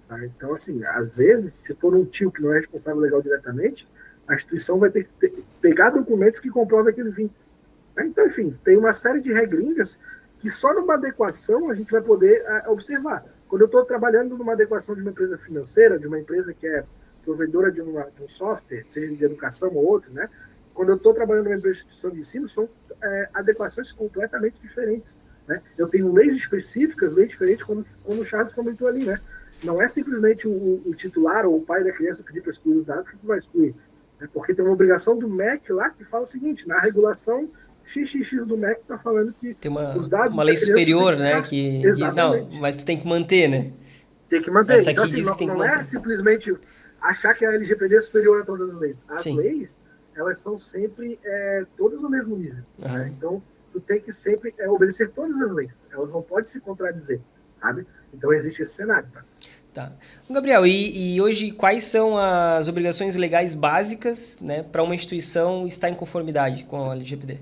Tá? Então, assim, às vezes, se for um tio que não é responsável legal diretamente, a instituição vai ter que pegar documentos que comprovem aquele vínculo. Tá? Então, enfim, tem uma série de regrinhas que só numa adequação a gente vai poder observar. Quando eu estou trabalhando numa adequação de uma empresa financeira, de uma empresa que é provedora de um software, seja de educação ou outro, né? Quando eu estou trabalhando numa empresa de instituição de ensino, são adequações completamente diferentes. Né? Eu tenho leis específicas, leis diferentes, como o Charles comentou ali, né? Não é simplesmente o titular ou o pai da criança pedir para excluir os dados que tu vai excluir. Né? Porque tem uma obrigação do MEC lá que fala o seguinte, na regulação XXX do MEC está falando que Tem os dados uma lei superior, que né? Que diz, não, mas tu tem que manter, né? Tem que manter. Essa Então, aqui assim, diz que tem que não é manter. simplesmente achar que a LGPD é superior a todas as leis. As Sim. leis, elas são sempre todas no mesmo nível. Uhum. Né? Então, tu tem que sempre obedecer todas as leis. Elas não podem se contradizer, sabe? Então, existe esse cenário, tá? Tá. Gabriel, e hoje quais são as obrigações legais básicas, né, para uma instituição estar em conformidade com a LGPD?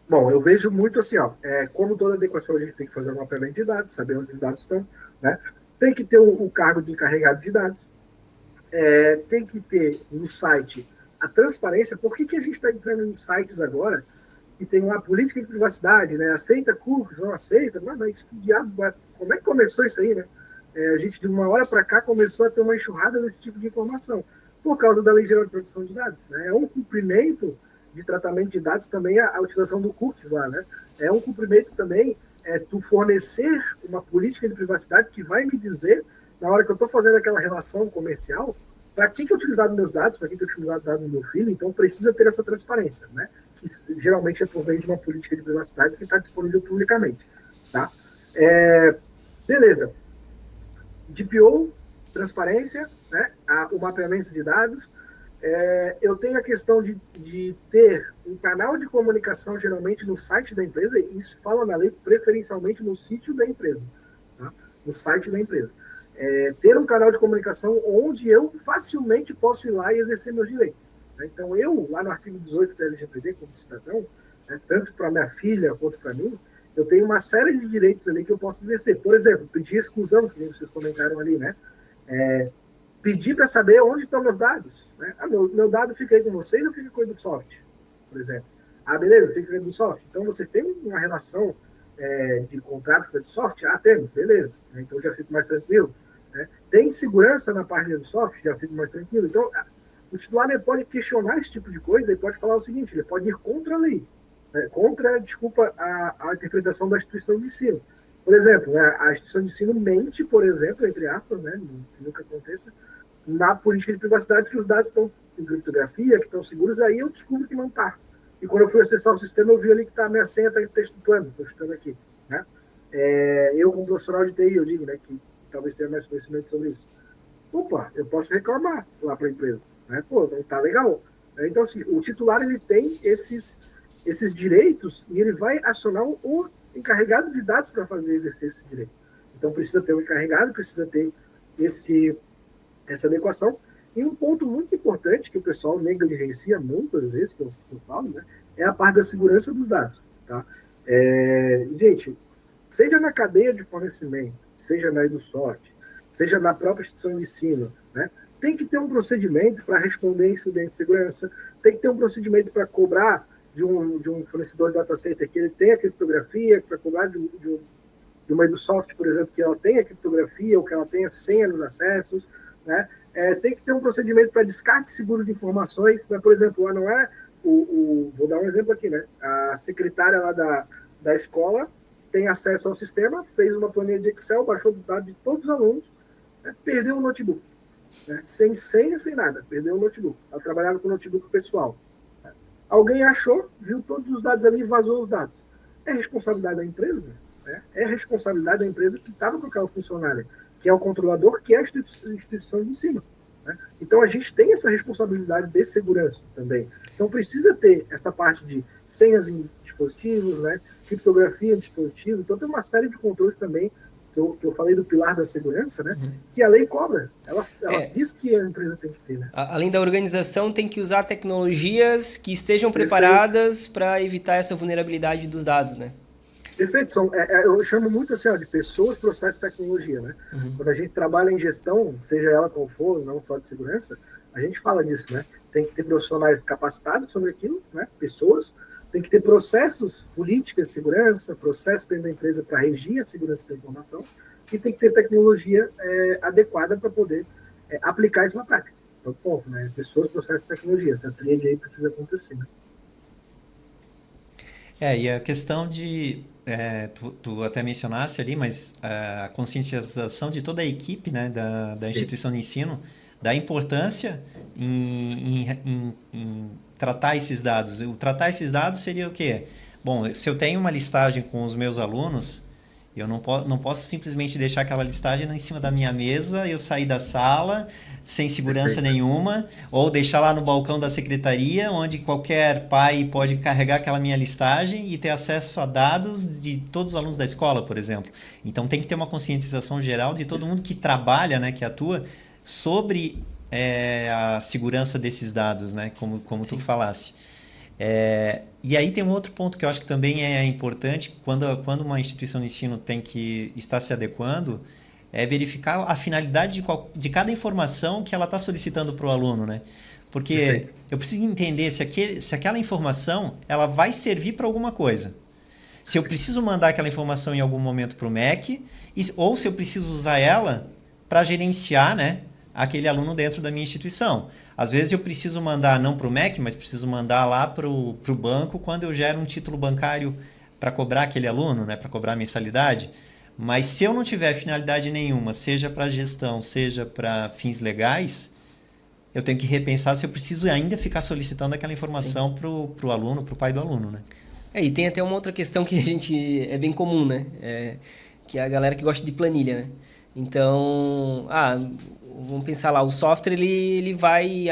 Bom, eu vejo muito assim, ó, como toda adequação a gente tem que fazer um mapeamento de dados, saber onde os dados estão, né? Tem que ter o cargo de encarregado de dados, tem que ter no site a transparência. Por que a gente está entrando em sites agora que tem uma política de privacidade, né? Aceita cookies, não aceita? Mas que diabo, como é que começou isso aí, né? A gente, de uma hora para cá, começou a ter uma enxurrada desse tipo de informação, por causa da Lei Geral de Proteção de Dados. Né? É um cumprimento de tratamento de dados também a utilização do cookies lá. Né? É um cumprimento também tu fornecer uma política de privacidade que vai me dizer, na hora que eu estou fazendo aquela relação comercial, para que eu utilizar meus dados, para que eu utilizar os dados do meu filho. Então, precisa ter essa transparência, né? Que geralmente é por meio de uma política de privacidade que está disponível publicamente. Tá? Beleza. DPO, transparência, né? O mapeamento de dados. Eu tenho a questão de ter um canal de comunicação, geralmente, no site da empresa, e isso fala na lei, preferencialmente no sítio da empresa, tá? No site da empresa. Ter um canal de comunicação onde eu facilmente posso ir lá e exercer meus direitos. Né? Então, eu, lá no artigo 18 da LGPD, como cidadão, né, tanto para minha filha quanto para mim, eu tenho uma série de direitos ali que eu posso exercer. Por exemplo, pedir exclusão, que vocês comentaram ali, né? Pedir para saber onde estão meus dados. Né? Meu dado fica aí com vocês ou fica com o EduSoft, por exemplo? Beleza, fica com o EduSoft. Então, vocês têm uma relação de contrato com o EduSoft? Temos, beleza. Então, já fico mais tranquilo. Né? Tem segurança na parte do EduSoft? Já fico mais tranquilo. Então, o titular ele pode questionar esse tipo de coisa e pode falar o seguinte, ele pode ir contra a lei. Contra, desculpa, a interpretação da instituição de ensino. Por exemplo, né, a instituição de ensino mente, por exemplo, entre aspas, né, que nunca aconteça, na política de privacidade que os dados estão em criptografia, que estão seguros, aí eu descubro que não está. E quando eu fui acessar o sistema, eu vi ali que a minha senha está texto plano, estou chutando aqui. Né? Eu, como profissional de TI, eu digo, né, que talvez tenha mais conhecimento sobre isso. Opa, eu posso reclamar lá para a empresa. Né? Pô, não está legal. Então, assim, o titular ele tem esses direitos e ele vai acionar o encarregado de dados para exercer esse direito. Então, precisa ter um encarregado, precisa ter essa adequação. E um ponto muito importante que o pessoal negligencia muitas vezes, que eu falo, né, é a parte da segurança dos dados. Tá? Gente, seja na cadeia de fornecimento, seja na EduSoft, seja na própria instituição de ensino, né, tem que ter um procedimento para responder a incidentes de segurança, tem que ter um procedimento para cobrar de um fornecedor de data center que ele tenha criptografia, para cobrar de uma EduSoft, por exemplo, que ela tenha criptografia ou que ela tenha senha nos acessos, né? Tem que ter um procedimento para descarte seguro de informações, né? Por exemplo, lá não é vou dar um exemplo aqui, né? A secretária lá da escola tem acesso ao sistema, fez uma planilha de Excel, baixou os dados de todos os alunos, né? Perdeu o notebook, né? Sem senha, sem nada, perdeu o notebook. Ela trabalhava com notebook pessoal. Alguém achou, viu todos os dados ali e vazou os dados. É responsabilidade da empresa? Né? É responsabilidade da empresa que estava com aquela funcionária, que é o controlador, que é a instituição de ensino. Né? Então, a gente tem essa responsabilidade de segurança também. Então, precisa ter essa parte de senhas em dispositivos, né? Criptografia em dispositivos. Então, tem uma série de controles também que que eu falei do pilar da segurança, né? Que a lei cobra. Ela diz que a empresa tem que ter, né? Além da organização, tem que usar tecnologias que estejam preparadas para evitar essa vulnerabilidade dos dados, né? Perfeito. Eu chamo muito assim, ó, de pessoas, processos e tecnologia, né? Quando a gente trabalha em gestão, seja ela qual for, não só de segurança, a gente fala disso, né? Tem que ter profissionais capacitados sobre aquilo, né? Pessoas. Tem que ter processos, políticas de segurança, processos dentro da empresa para regir a segurança da informação, e tem que ter tecnologia adequada para poder aplicar isso na prática. Então, ponto, né? Pessoas, processos e tecnologia. Essa tríade aí precisa acontecer, né? E a questão de, tu até mencionasse ali, mas a conscientização de toda a equipe, né, da instituição de ensino, da importância em tratar esses dados. O tratar esses dados seria o quê? Bom, se eu tenho uma listagem com os meus alunos, eu não posso simplesmente deixar aquela listagem em cima da minha mesa, eu sair da sala sem segurança nenhuma, ou deixar lá no balcão da secretaria, onde qualquer pai pode carregar aquela minha listagem e ter acesso a dados de todos os alunos da escola, por exemplo. Então tem que ter uma conscientização geral de todo mundo que trabalha, né, que atua, sobre a segurança desses dados, né, como tu falasse. E aí tem um outro ponto que eu acho que também é importante quando uma instituição de ensino tem que estar se adequando, é verificar a finalidade de cada informação que ela está solicitando para o aluno, né? Porque eu preciso entender se aquela informação ela vai servir para alguma coisa. Se eu preciso mandar aquela informação em algum momento para o MEC, ou se eu preciso usar ela para gerenciar, né, aquele aluno dentro da minha instituição. Às vezes eu preciso mandar não para o MEC, mas preciso mandar lá para o banco quando eu gero um título bancário para cobrar aquele aluno, né, para cobrar a mensalidade. Mas se eu não tiver finalidade nenhuma, seja para gestão, seja para fins legais, eu tenho que repensar se eu preciso ainda ficar solicitando aquela informação para o aluno, para o pai do aluno, né? E tem até uma outra questão que é bem comum, né? Que é a galera que gosta de planilha, né? Então, vamos pensar lá, o software ele vai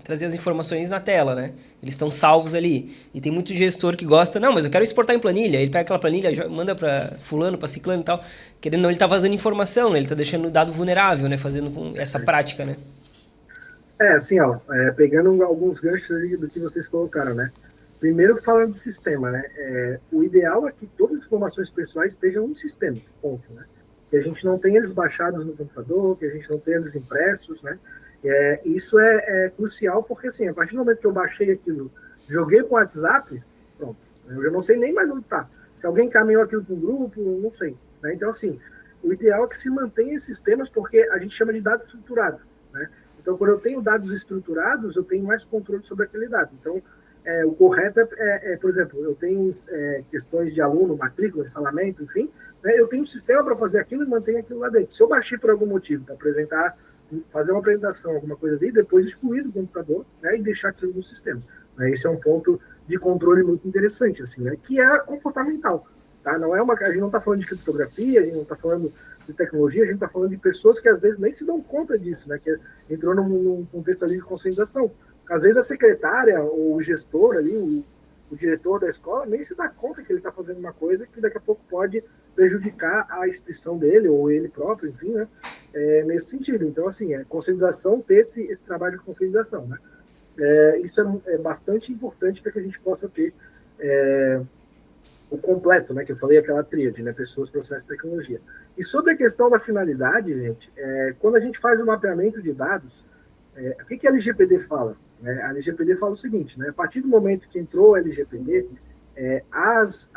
trazer as informações na tela, né? Eles estão salvos ali. E tem muito gestor que gosta, não, mas eu quero exportar em planilha. Ele pega aquela planilha, manda para fulano, para ciclano e tal. Querendo ou não, ele está vazando informação, né? Ele está deixando o dado vulnerável, né? Fazendo essa prática, né? Assim, ó, pegando alguns ganchos ali do que vocês colocaram, né? Primeiro, falando de sistema, né? O ideal é que todas as informações pessoais estejam em sistemas, ponto, né? Que a gente não tenha eles baixados no computador, que a gente não tenha eles impressos, né? Isso é crucial, porque, assim, a partir do momento que eu baixei aquilo, joguei com o WhatsApp, pronto, eu já não sei nem mais onde está. Se alguém encaminhou aquilo para um grupo, não sei, né? Então, assim, o ideal é que se mantenha esses sistemas, porque a gente chama de dado estruturado, né? Então, quando eu tenho dados estruturados, eu tenho mais controle sobre aquele dado. Então, o correto por exemplo, eu tenho questões de aluno, matrícula, salamento, enfim, né, eu tenho um sistema para fazer aquilo e manter aquilo lá dentro. Se eu baixei por algum motivo para fazer uma apresentação, alguma coisa ali, depois excluir do computador, né, e deixar aquilo no sistema. Né, esse é um ponto de controle muito interessante, assim, né, que é comportamental. Tá? A gente não está falando de criptografia, a gente não está falando de tecnologia, a gente está falando de pessoas que às vezes nem se dão conta disso, né, que entrou num contexto ali de conscientização. Às vezes a secretária ou o gestor ali, o diretor da escola, nem se dá conta que ele está fazendo uma coisa que daqui a pouco pode prejudicar a instituição dele ou ele próprio, enfim, né? Nesse sentido. Então, assim, conscientização, ter esse trabalho de conscientização, né? Isso é bastante importante para que a gente possa ter o completo, né? Que eu falei, aquela tríade, né? Pessoas, processos e tecnologia. E sobre a questão da finalidade, gente, quando a gente faz o mapeamento de dados, o que a LGPD fala? A LGPD fala o seguinte, né? A partir do momento que entrou a LGPD, as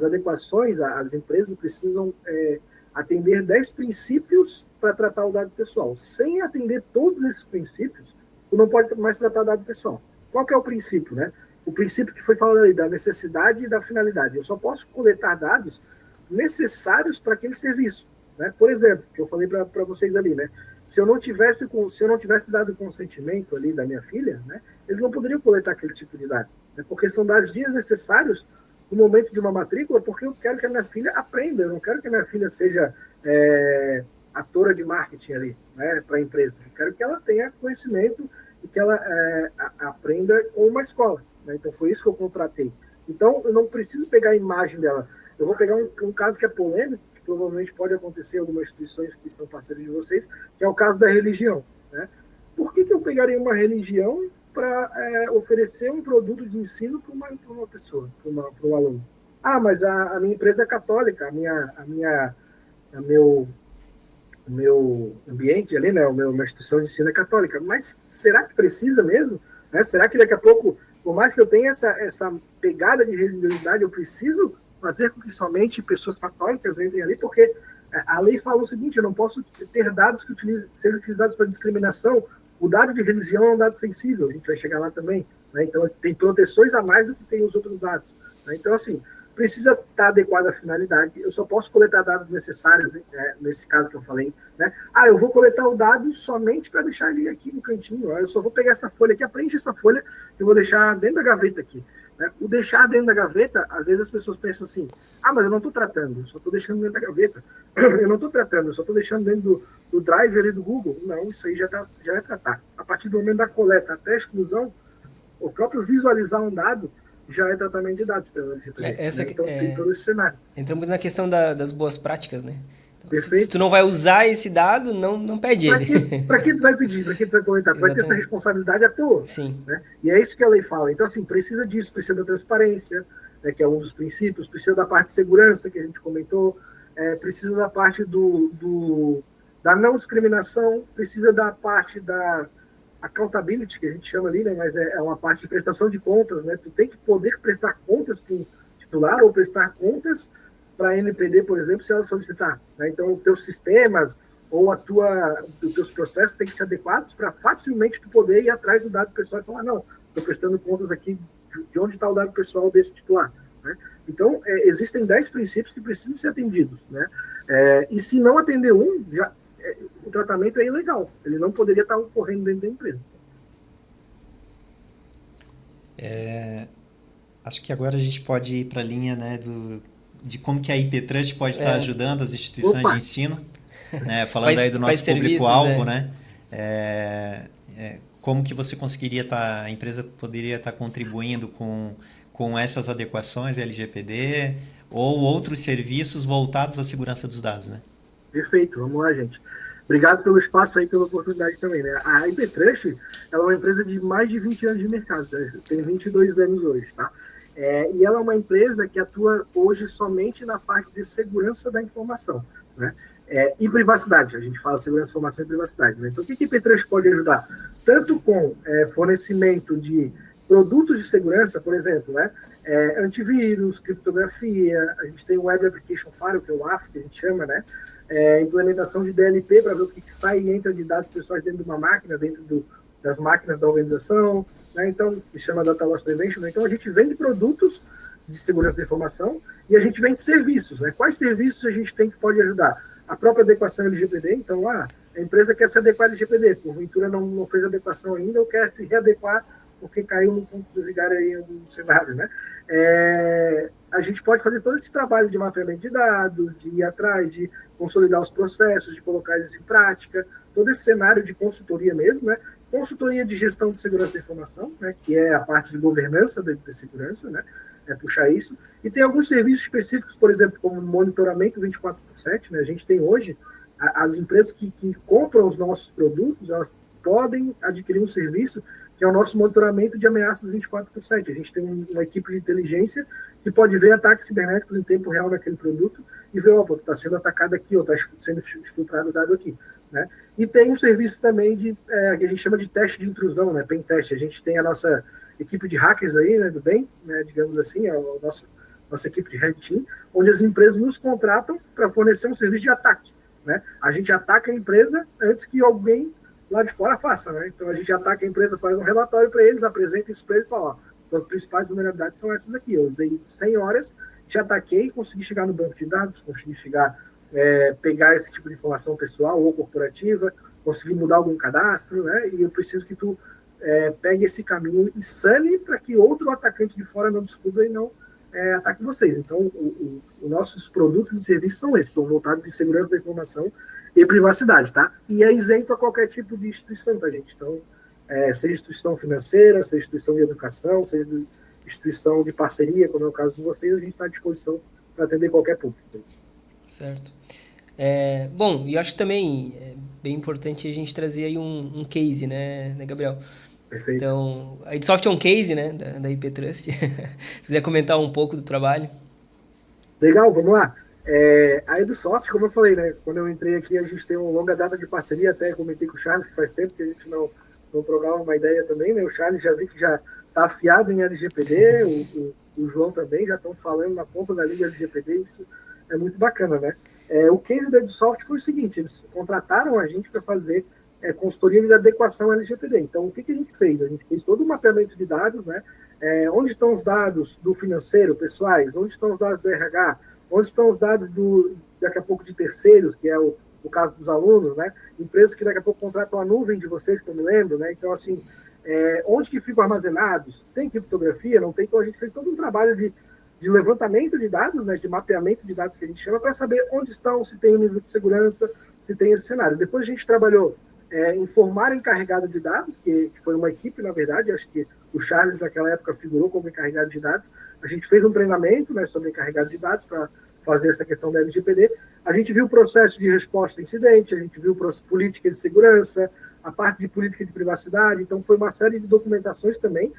adequações, as empresas precisam atender 10 princípios para tratar o dado pessoal. Sem atender todos esses princípios, tu não pode mais tratar dado pessoal. Qual que é o princípio, né? O princípio que foi falado ali, da necessidade e da finalidade. Eu só posso coletar dados necessários para aquele serviço, né? Por exemplo, que eu falei para vocês ali, né? Se eu não tivesse dado consentimento ali da minha filha, né, eles não poderiam coletar aquele tipo de dados, né, porque são dados necessários no momento de uma matrícula, porque eu quero que a minha filha aprenda, eu não quero que a minha filha seja atora de marketing ali, né, para a empresa. Eu quero que ela tenha conhecimento e que ela aprenda com uma escola. Né, então foi isso que eu contratei. Então eu não preciso pegar a imagem dela. Eu vou pegar um caso que é polêmico, que provavelmente pode acontecer em algumas instituições que são parceiras de vocês, que é o caso da religião, né? Por que eu pegaria uma religião para oferecer um produto de ensino para uma pessoa, para um aluno? Ah, mas a minha empresa é católica, o meu ambiente ali, né, minha instituição de ensino é católica. Mas será que precisa mesmo? Né? Será que daqui a pouco, por mais que eu tenha essa pegada de religiosidade, eu preciso fazer com que somente pessoas católicas entrem ali? Porque a lei fala o seguinte: eu não posso ter dados que sejam utilizados para discriminação. O dado de religião é um dado sensível, a gente vai chegar lá também, né? Então tem proteções a mais do que tem os outros dados, né? Então, assim, precisa estar adequado à finalidade. Eu só posso coletar dados necessários, né, nesse caso que eu falei, né? Ah, eu vou coletar o dado somente para deixar ele aqui no cantinho. Eu só vou pegar essa folha aqui, preenche essa folha e vou deixar dentro da gaveta aqui, né? O deixar dentro da gaveta, às vezes as pessoas pensam assim: ah, mas eu não estou tratando, eu só estou deixando dentro da gaveta. Eu não estou tratando, eu só estou deixando dentro do drive ali do Google. Não, isso aí já é tratar. A partir do momento da coleta até a exclusão, o próprio visualizar um dado já é tratamento de dados pelo LGPD. Então tem todo esse cenário. Entra muito na questão das boas práticas, né? Então, Perfeito. Se tu não vai usar esse dado, não pede ele. Para que tu vai pedir? Para que tu vai coletar? Tu vai ter essa responsabilidade à toa. Sim. Né? E é isso que a lei fala. Então, assim, precisa disso, precisa da transparência, né, que é um dos princípios, precisa da parte de segurança, que a gente comentou, precisa da parte da não discriminação, precisa da parte da accountability, que a gente chama ali, né, mas é uma parte de prestação de contas, né? Tu tem que poder prestar contas para o titular ou prestar contas para a NPD, por exemplo, se ela solicitar, né? Então, os teus sistemas ou os teus processos têm que ser adequados para facilmente tu poder ir atrás do dado pessoal e falar: não, estou prestando contas aqui de onde está o dado pessoal desse titular, né? Então, existem 10 princípios que precisam ser atendidos, né? E se não atender o tratamento é ilegal. Ele não poderia estar ocorrendo dentro da empresa. Acho que agora a gente pode ir para a linha, né, de como que a IP Trust pode estar ajudando as instituições de ensino, né? Falando aí do nosso público-alvo, né? Como que você conseguiria a empresa poderia estar contribuindo com essas adequações LGPD ou outros serviços voltados à segurança dos dados, né? Perfeito, vamos lá, gente. Obrigado pelo espaço aí, pela oportunidade também, né? A IP Trust, ela é uma empresa de mais de 20 anos de mercado, né? Tem 22 anos hoje, tá? E ela é uma empresa que atua hoje somente na parte de segurança da informação, né? E privacidade. A gente fala segurança, informação e privacidade, né? Então, o que a IP Trust pode ajudar? Tanto com fornecimento de produtos de segurança, por exemplo, né? Antivírus, criptografia, a gente tem o Web Application Firewall, que é o WAF, que a gente chama, né? Implementação de DLP para ver o que sai e entra de dados pessoais dentro de uma máquina, dentro das máquinas da organização, né? Então, que chama Data Loss Prevention. Então, a gente vende produtos de segurança da informação e a gente vende serviços, né? Quais serviços a gente tem que pode ajudar? A própria adequação LGPD. Então, a empresa quer se adequar ao LGPD, porventura não fez adequação ainda ou quer se readequar porque caiu no ponto do vigário aí em algum cenário, né? A gente pode fazer todo esse trabalho de mapeamento de dados, de ir atrás, de consolidar os processos, de colocar eles em prática, todo esse cenário de consultoria mesmo, né? Consultoria de gestão de segurança da informação, né? Que é a parte de governança da segurança, né? Puxar isso. E tem alguns serviços específicos, por exemplo, como monitoramento 24/7, né? A gente tem hoje, as empresas que compram os nossos produtos, elas podem adquirir um serviço que é o nosso monitoramento de ameaças 24/7. A gente tem uma equipe de inteligência que pode ver ataques cibernéticos em tempo real naquele produto e ver, está sendo atacado aqui, ou está sendo filtrado dado aqui, né? E tem um serviço também que a gente chama de teste de intrusão, né? Pen test. A gente tem a nossa equipe de hackers aí, né, do bem, né, digamos assim, nossa equipe de Red Team, onde as empresas nos contratam para fornecer um serviço de ataque, né? A gente ataca a empresa antes que alguém lá de fora faça, né? Então a gente ataca a empresa, faz um relatório para eles, apresenta isso para eles e fala: as principais vulnerabilidades são essas aqui. Eu usei 100 horas, te ataquei, consegui chegar no banco de dados, consegui pegar esse tipo de informação pessoal ou corporativa, consegui mudar algum cadastro, né? E eu preciso que tu pegue esse caminho e sane para que outro atacante de fora não descubra e não ataque vocês. Então, os nossos produtos e serviços são esses, são voltados em segurança da informação e privacidade, tá? E é isento a qualquer tipo de instituição, tá, gente? Então, seja instituição financeira, seja instituição de educação, seja instituição de parceria, como é o caso de vocês, a gente está à disposição para atender qualquer público. Certo. Bom, e eu acho que também é bem importante a gente trazer aí um case, né, Gabriel? Perfeito. Então, a Edsoft é um case, né, da IP Trust. Se quiser comentar um pouco do trabalho. Legal, vamos lá. A Edusoft, como eu falei, né? Quando eu entrei aqui, a gente tem uma longa data de parceria, até comentei com o Charles, que faz tempo que a gente não trocava uma ideia também, né? O Charles já vi que já está afiado em LGPD, o João também já estão falando na ponta da língua LGPD, isso é muito bacana, né? O case da Edusoft foi o seguinte, eles contrataram a gente para fazer consultoria de adequação LGPD. Então, o que a gente fez? A gente fez todo o mapeamento de dados, né? Onde estão os dados do financeiro, pessoais? Onde estão os dados do RH? Onde estão os dados daqui a pouco de terceiros, que é o caso dos alunos, né? Empresas que daqui a pouco contratam a nuvem de vocês, que eu me lembro, né? Então, assim, onde que ficam armazenados? Tem criptografia? Não tem? Então, a gente fez todo um trabalho de levantamento de dados, né? De mapeamento de dados que a gente chama, para saber onde estão, se tem o nível de segurança, se tem esse cenário. Depois a gente trabalhou informar o encarregado de dados, que foi uma equipe, na verdade, acho que o Charles naquela época figurou como encarregado de dados. A gente fez um treinamento, né, sobre encarregado de dados para fazer essa questão da LGPD. A gente viu o processo de resposta a incidente, a gente viu política de segurança, a parte de política de privacidade, então foi uma série de documentações também,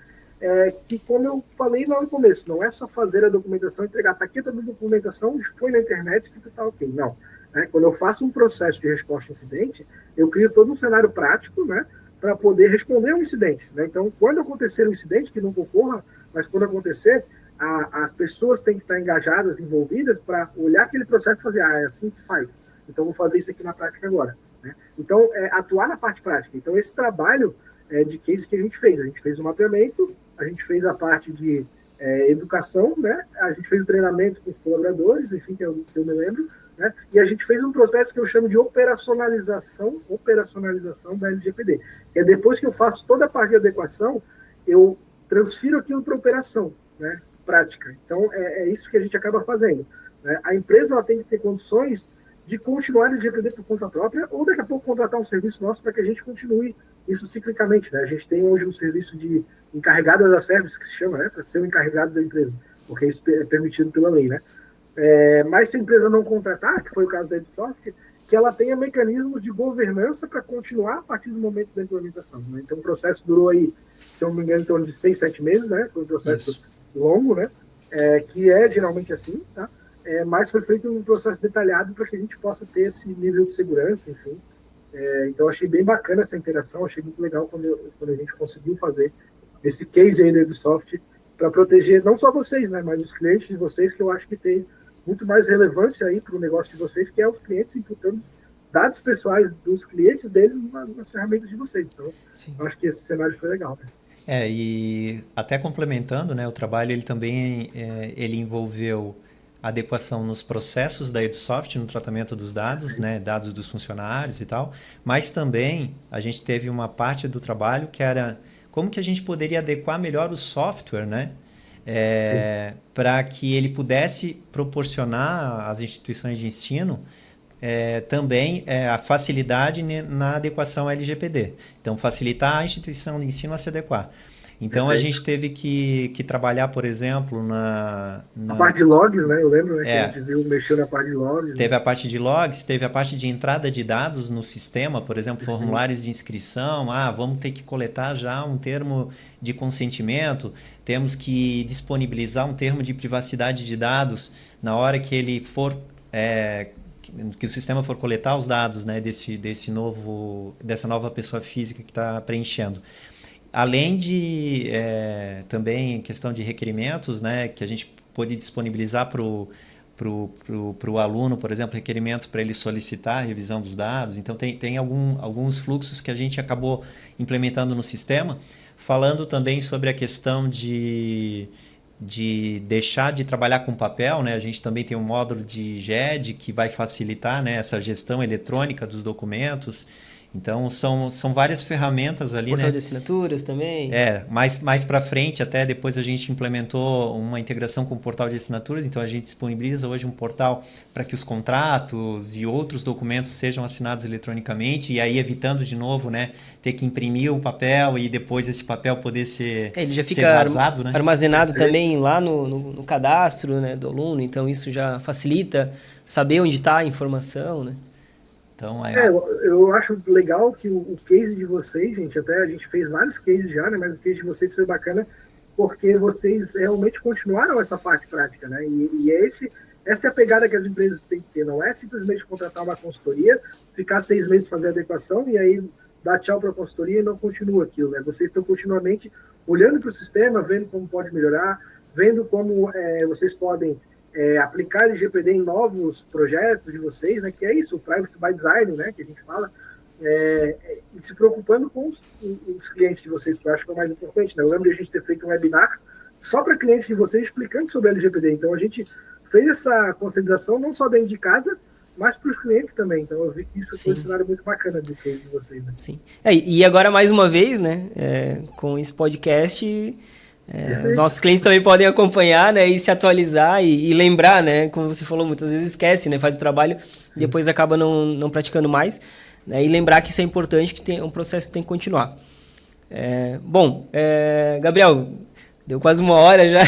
que, como eu falei lá no começo, não é só fazer a documentação, entregar a taqueta da documentação, expõe na internet que está ok, não. Quando eu faço um processo de resposta a incidente, eu crio todo um cenário prático, né, para poder responder ao incidente. Né? Então, quando acontecer um incidente, que nunca ocorra, mas quando acontecer, as pessoas têm que estar engajadas, envolvidas, para olhar aquele processo e fazer, é assim que faz. Então, vou fazer isso aqui na prática agora. Né? Então, atuar na parte prática. Então, esse trabalho de case que a gente fez o mapeamento, a gente fez a parte de educação, né? A gente fez o treinamento com os colaboradores, enfim, que eu me lembro, né? E a gente fez um processo que eu chamo de operacionalização da LGPD. Que é depois que eu faço toda a parte de adequação, eu transfiro aquilo para operação, né? Prática. Então, é isso que a gente acaba fazendo. Né? A empresa ela tem que ter condições de continuar a LGPD por conta própria, ou daqui a pouco contratar um serviço nosso para que a gente continue isso ciclicamente. Né? A gente tem hoje um serviço de encarregado da service, que se chama, né? Para ser o encarregado da empresa, porque isso é permitido pela lei, né? Mas se a empresa não contratar, que foi o caso da Edsoft, que ela tenha mecanismos de governança para continuar a partir do momento da implementação. Né? Então, o processo durou aí, se eu não me engano, em torno de 6, 7 meses, né? Foi um processo longo, né? Que é geralmente assim, tá? Mas foi feito um processo detalhado para que a gente possa ter esse nível de segurança, enfim. Então, achei bem bacana essa interação, achei muito legal quando a gente conseguiu fazer esse case aí da Edsoft para proteger não só vocês, né, mas os clientes de vocês, que eu acho que tem muito mais relevância aí para o negócio de vocês, que é os clientes imputando dados pessoais dos clientes deles nas ferramentas de vocês. Então, eu acho que esse cenário foi legal. Né? E até complementando, né, o trabalho ele também ele envolveu adequação nos processos da Edsoft no tratamento dos dados, né, dados dos funcionários e tal, mas também a gente teve uma parte do trabalho que era como que a gente poderia adequar melhor o software, né, para que ele pudesse proporcionar às instituições de ensino também a facilidade na adequação à LGPD. Então, facilitar a instituição de ensino a se adequar. Então, a gente teve que trabalhar, por exemplo, A parte de logs, né? Eu lembro, né, que a gente viu mexer na parte de logs. Teve a parte de logs, teve a parte de entrada de dados no sistema, por exemplo, formulários de inscrição. Vamos ter que coletar já um termo de consentimento, temos que disponibilizar um termo de privacidade de dados na hora que ele for... que o sistema for coletar os dados, né, dessa nova pessoa física que está preenchendo. Além de também questão de requerimentos, né, que a gente pôde disponibilizar para o aluno, por exemplo, requerimentos para ele solicitar a revisão dos dados. Então, tem alguns fluxos que a gente acabou implementando no sistema, falando também sobre a questão de deixar de trabalhar com papel, né? A gente também tem um módulo de GED que vai facilitar, né, essa gestão eletrônica dos documentos. Então, são várias ferramentas ali, Portal né? de assinaturas também. Mais para frente, até depois a gente implementou uma integração com o portal de assinaturas, então a gente disponibiliza hoje um portal para que os contratos e outros documentos sejam assinados eletronicamente, e aí evitando de novo, né, ter que imprimir o papel e depois esse papel poder ser Ele já ser fica vazado, né? armazenado também lá no cadastro, né, do aluno, então isso já facilita saber onde está a informação, né? Então, eu acho legal que o case de vocês, gente, até a gente fez vários cases já, né? Mas o case de vocês foi bacana porque vocês realmente continuaram essa parte prática, né? Essa é a pegada que as empresas têm que ter, não é simplesmente contratar uma consultoria, ficar 6 meses fazer a adequação e aí dar tchau para a consultoria e não continua aquilo, né? Vocês estão continuamente olhando para o sistema, vendo como pode melhorar, vendo como vocês podem aplicar LGPD em novos projetos de vocês, né, que é isso, o Privacy by Design, né, que a gente fala, e se preocupando com os clientes de vocês, que eu acho que é o mais importante, né? Eu lembro de a gente ter feito um webinar só para clientes de vocês explicando sobre LGPD, então a gente fez essa conscientização não só dentro de casa, mas para os clientes também, então eu vi que isso foi um cenário muito bacana do case de vocês, né? Sim. E agora, mais uma vez, né, com esse podcast... os nossos clientes também podem acompanhar, né, e se atualizar e lembrar, né, como você falou, muitas vezes esquece, né, faz o trabalho e depois acaba não praticando mais, né, e lembrar que isso é importante, que um processo que tem que continuar. Gabriel, deu quase 1 hora já,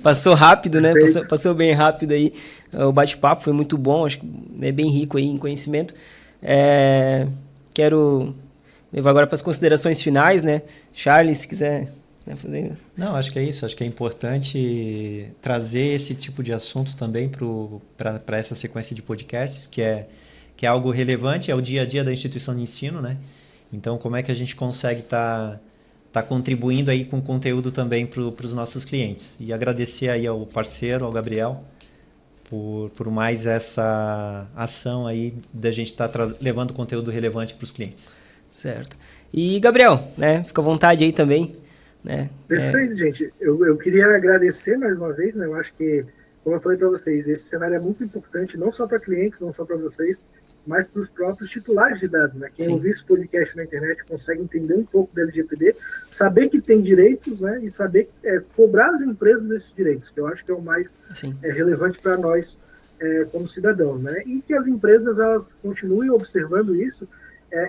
passou rápido, né, passou bem rápido aí, o bate-papo foi muito bom, acho que é bem rico aí em conhecimento. Quero levar agora para as considerações finais, né, Charles, se quiser... Não, acho que é isso. Acho que é importante trazer esse tipo de assunto também para essa sequência de podcasts, que é algo relevante, é o dia a dia da instituição de ensino, né? Então, como é que a gente consegue estar contribuindo aí com conteúdo também para os nossos clientes? E agradecer aí ao parceiro, ao Gabriel, por mais essa ação aí da gente estar levando conteúdo relevante para os clientes. Certo. E, Gabriel, né? Fica à vontade aí também. Né? Perfeito, gente. Eu queria agradecer mais uma vez, né? Eu acho que, como eu falei para vocês, esse cenário é muito importante, não só para clientes, não só para vocês, mas para os próprios titulares de dados, né? Quem ouvir esse podcast na internet consegue entender um pouco da LGPD, saber que tem direitos, né? E saber cobrar as empresas desses direitos, que eu acho que é o mais relevante para nós como cidadãos, né? E que as empresas elas continuem observando isso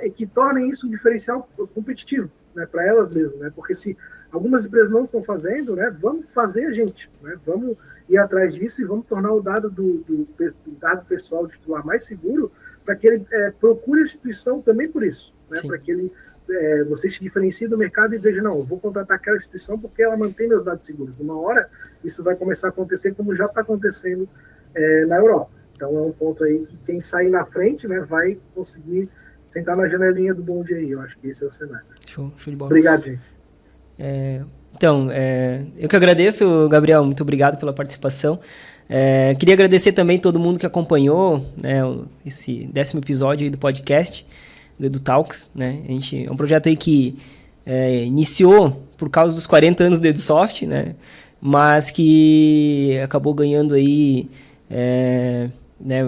e que tornem isso um diferencial competitivo, né? Para elas mesmas, né? Porque se algumas empresas não estão fazendo, né? Vamos fazer a gente, né? Vamos ir atrás disso e vamos tornar o dado do dado pessoal do titular mais seguro para que ele procure a instituição também por isso, né? Para que ele você se diferencie do mercado e veja, não, eu vou contratar aquela instituição porque ela mantém meus dados seguros. Uma hora isso vai começar a acontecer como já está acontecendo na Europa. Então é um ponto aí que quem sair na frente, né, vai conseguir sentar na janelinha do bonde aí. Eu acho que esse é o cenário. Show de bola. Obrigado, gente. Eu que agradeço, Gabriel, muito obrigado pela participação. Queria agradecer também todo mundo que acompanhou, né, esse 10º episódio aí do podcast, do EduTalks, né? É um projeto aí que iniciou por causa dos 40 anos do EduSoft, né? Mas que acabou ganhando aí... né,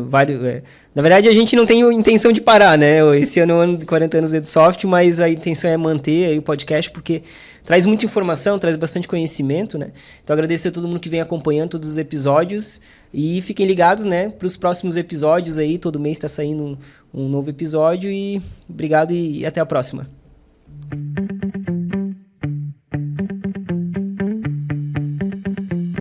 na verdade, a gente não tem intenção de parar, né? Esse ano é o ano de 40 anos do EduSoft, mas a intenção é manter aí o podcast, porque traz muita informação, traz bastante conhecimento, né? Então, agradecer a todo mundo que vem acompanhando todos os episódios e fiquem ligados, né, para os próximos episódios aí. Todo mês está saindo um novo episódio e obrigado e até a próxima.